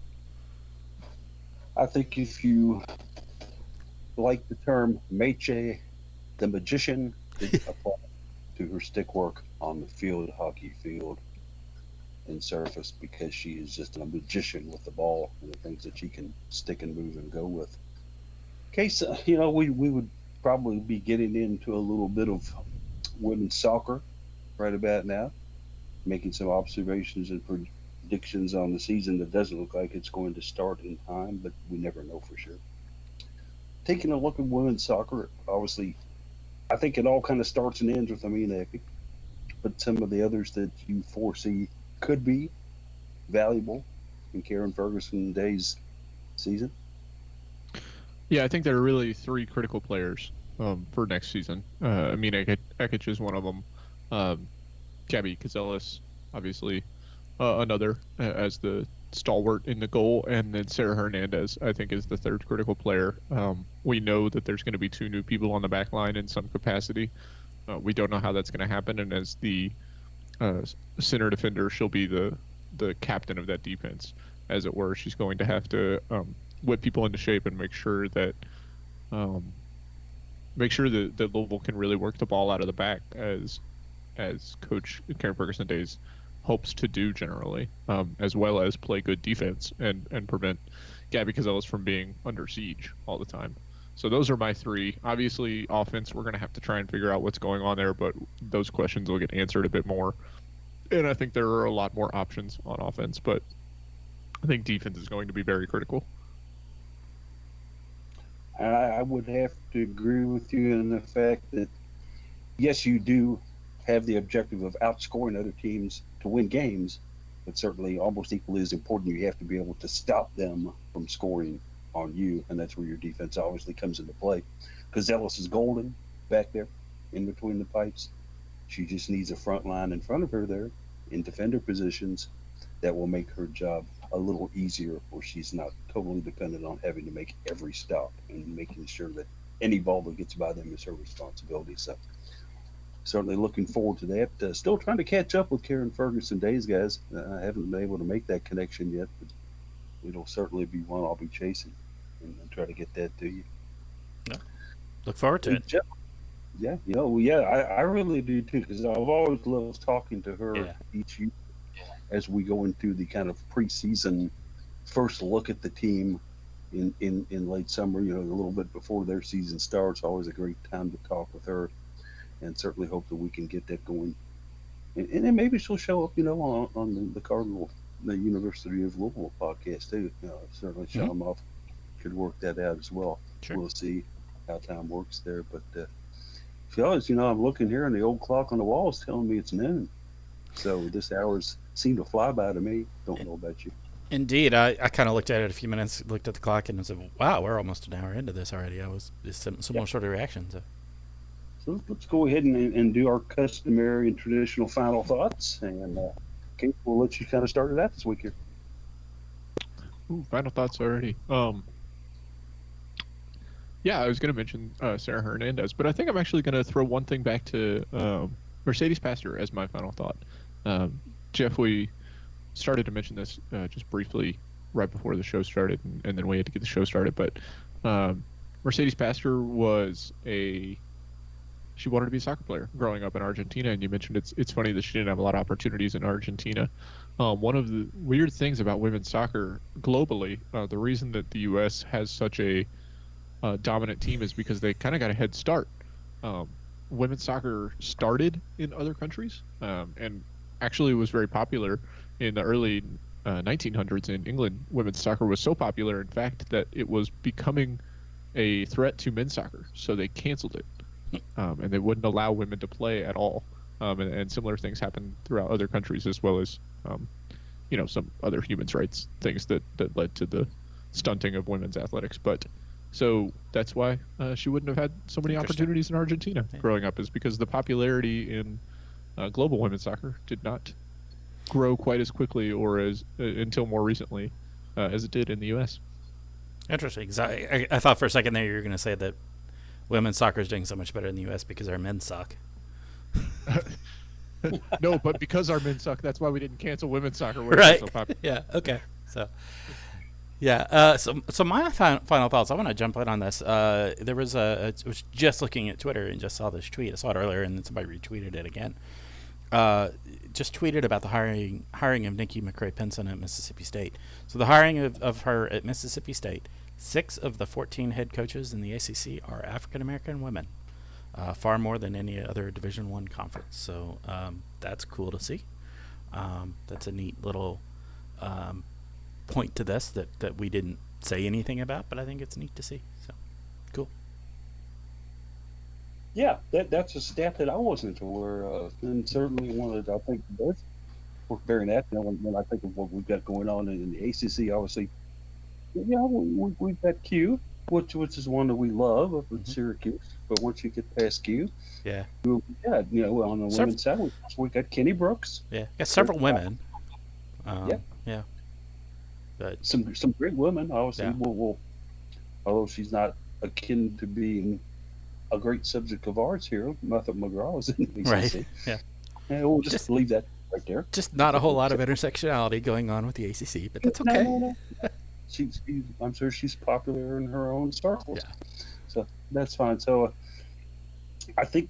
I think if you like the term Meche, the magician, it applies to her stick work on the field hockey field and surface, because she is just a magician with the ball and the things that she can stick and move and go with. Case, we would probably be getting into a little bit of women's soccer right about now, making some observations and predictions on the season that doesn't look like it's going to start in time, but we never know for sure. Taking a look at women's soccer, obviously, I think it all kind of starts and ends with Amina Epic, but some of the others that you foresee could be valuable in Karen Ferguson Day's season. Yeah, I think there are really three critical players for next season. Ekic is one of them. Gabby Cazellas, obviously, another as the stalwart in the goal, and then Sarah Hernandez, I think, is the third critical player. We know that there's going to be two new people on the back line in some capacity. We don't know how that's going to happen, and as the center defender, she'll be the captain of that defense, as it were. She's going to have to whip people into shape and make sure that Louisville can really work the ball out of the back, as Coach Karen Ferguson Days hopes to do generally, as well as play good defense and prevent Gabby Cazellas from being under siege all the time. So those are my three. Obviously, offense, we're going to have to try and figure out what's going on there, but those questions will get answered a bit more. And I think there are a lot more options on offense, but I think defense is going to be very critical. I would have to agree with you in the fact that, yes, you do have the objective of outscoring other teams to win games, but certainly almost equally as important, you have to be able to stop them from scoring on you, and that's where your defense obviously comes into play. Because Ellis is golden back there in between the pipes. She just needs a front line in front of her there in defender positions that will make her job a little easier, where she's not totally dependent on having to make every stop and making sure that any ball that gets by them is her responsibility. So certainly looking forward to that. Still trying to catch up with Karen Ferguson Days, guys. I haven't been able to make that connection yet, but it'll certainly be one I'll be chasing and try to get that to you. Yeah. Look forward to it. Yeah, yeah, I really do too, because I've always loved talking to her Yeah. each year as we go into the kind of preseason first look at the team in late summer, a little bit before their season starts. Always a great time to talk with her, and certainly hope that we can get that going. And then maybe she'll show up, on the Cardinal, the University of Louisville podcast too. Certainly Hmm. Sean Moff could work that out as well. Sure. We'll see how time works there. But fellas, I'm looking here, and the old clock on the wall is telling me it's noon. So this hour's seemed to fly by to me. Don't know about you. Indeed, I kind of looked at it a few minutes, looked at the clock, and said, "Wow, we're almost an hour into this already." I was just Yeah. similar sort of reaction. So, So let's go ahead and do our customary and traditional final thoughts. And Kate, we'll let you kind of start it out this week here. Ooh, final thoughts already. Yeah, I was going to mention Sarah Hernandez, but I think I'm actually going to throw one thing back to Mercedes Pastor as my final thought. Um, Jeff, we started to mention this just briefly right before the show started, and then we had to get the show started. But um, Mercedes Pastor was a she wanted to be a soccer player growing up in Argentina, and you mentioned it's funny that she didn't have a lot of opportunities in Argentina. One of the weird things about women's soccer globally, the reason that the U.S. has such a dominant team is because they kind of got a head start. Um, Women's soccer started in other countries and actually was very popular in the early 1900s in England. Women's soccer was so popular, in fact, that it was becoming a threat to men's soccer, so they canceled it and they wouldn't allow women to play at all. And similar things happened throughout other countries as well as um, some other human rights things that led to the stunting of women's athletics. But so that's why she wouldn't have had so many interesting. opportunities in Argentina Yeah. growing up, is because the popularity in global women's soccer did not grow quite as quickly or as until more recently as it did in the U.S. Interesting. 'Cause I thought for a second there you were going to say that women's soccer is doing so much better in the U.S. because our men suck. No, but because our men suck, that's why we didn't cancel women's soccer when it was Right. so popular. Yeah. Okay. So yeah. So my final thoughts. I want to jump in on this. There was I was just looking at Twitter and just saw this tweet. I saw it earlier, and then somebody retweeted it again. Uh, just tweeted about the hiring of Nikki McCray Pinson at Mississippi State. So the hiring of her at Mississippi State. 6 of the 14 head coaches in the ACC are African American women, far more than any other Division One conference. So that's cool to see. That's a neat little um, point to this that we didn't say anything about, but I think it's neat to see. So cool. Yeah, that's a stat that I wasn't aware of, and certainly one that I think does worth bearing that. When I think of what we've got going on in the ACC, obviously, we've got Q, which is one that we love up at Hmm. Syracuse. But once you get past Q, Yeah. yeah, on the Several. women's side, we got Kenny Brooks. Yeah. Got There's, several women. yeah, Yeah. But some great women. Obviously, yeah. we'll although she's not akin to being a great subject of ours here, Martha McGraw is in the Right. ACC. Yeah. And we'll just Just leave that right there. just not a whole lot of intersectionality going on with the ACC, but that's No, okay. no, no. I'm sure she's popular in her own circles, Yeah. so that's fine. So I think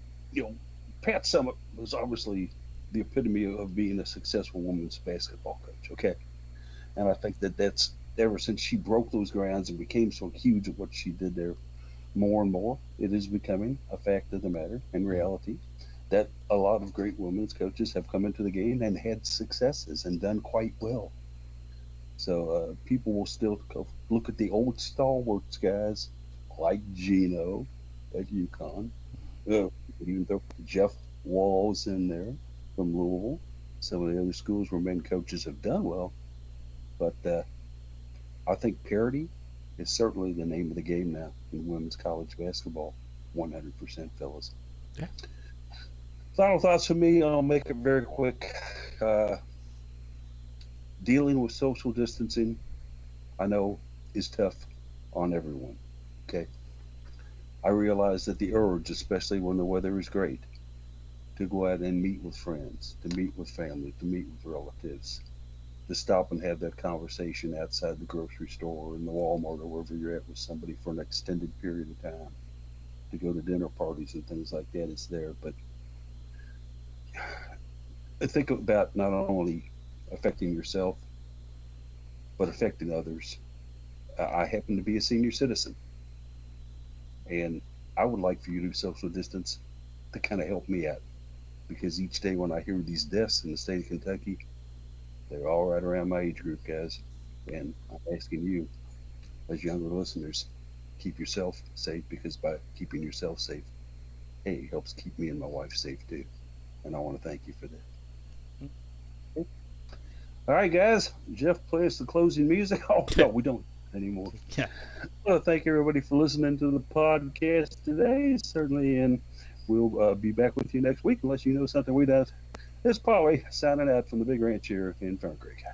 Pat Summitt was obviously the epitome of being a successful women's basketball coach. Okay, and I think that's ever since she broke those grounds and became so huge at what she did there, more and more it is becoming a fact of the matter and Mhm. reality that a lot of great women's coaches have come into the game and had successes and done quite well. So people will still go look at the old stalwarts guys like Gino at UConn. Even though Jeff Wall's in there from Louisville. Some of the other schools where men coaches have done well. But I think parity is certainly the name of the game now in women's college basketball. 100%, fellas. Yeah. Final thoughts from me. I'll make it very quick. Uh, Dealing with social distancing, I know, is tough on everyone. Okay. I realize that the urge, especially when the weather is great, to go out and meet with friends, to meet with family, to meet with relatives, to stop and have that conversation outside the grocery store or in the Walmart or wherever you're at with somebody for an extended period of time. to go to dinner parties and things like that. It's there, but I think about not only affecting yourself but affecting others. I happen to be a senior citizen, and I would like for you to social distance to kind of help me out because each day when I hear these deaths in the state of Kentucky, they're all right around my age group, guys. And I'm asking you, as younger listeners, keep yourself safe because by keeping yourself safe, hey, it helps keep me and my wife safe too. And I want to thank you for that. Okay. All right, guys. Jeff plays the closing music. Oh, no, we don't anymore. Yeah. Well, thank everybody for listening to the podcast today, certainly. And we'll be back with you next week unless you know something we don't. This is Polly signing out from the Big Ranch here in Fern Creek.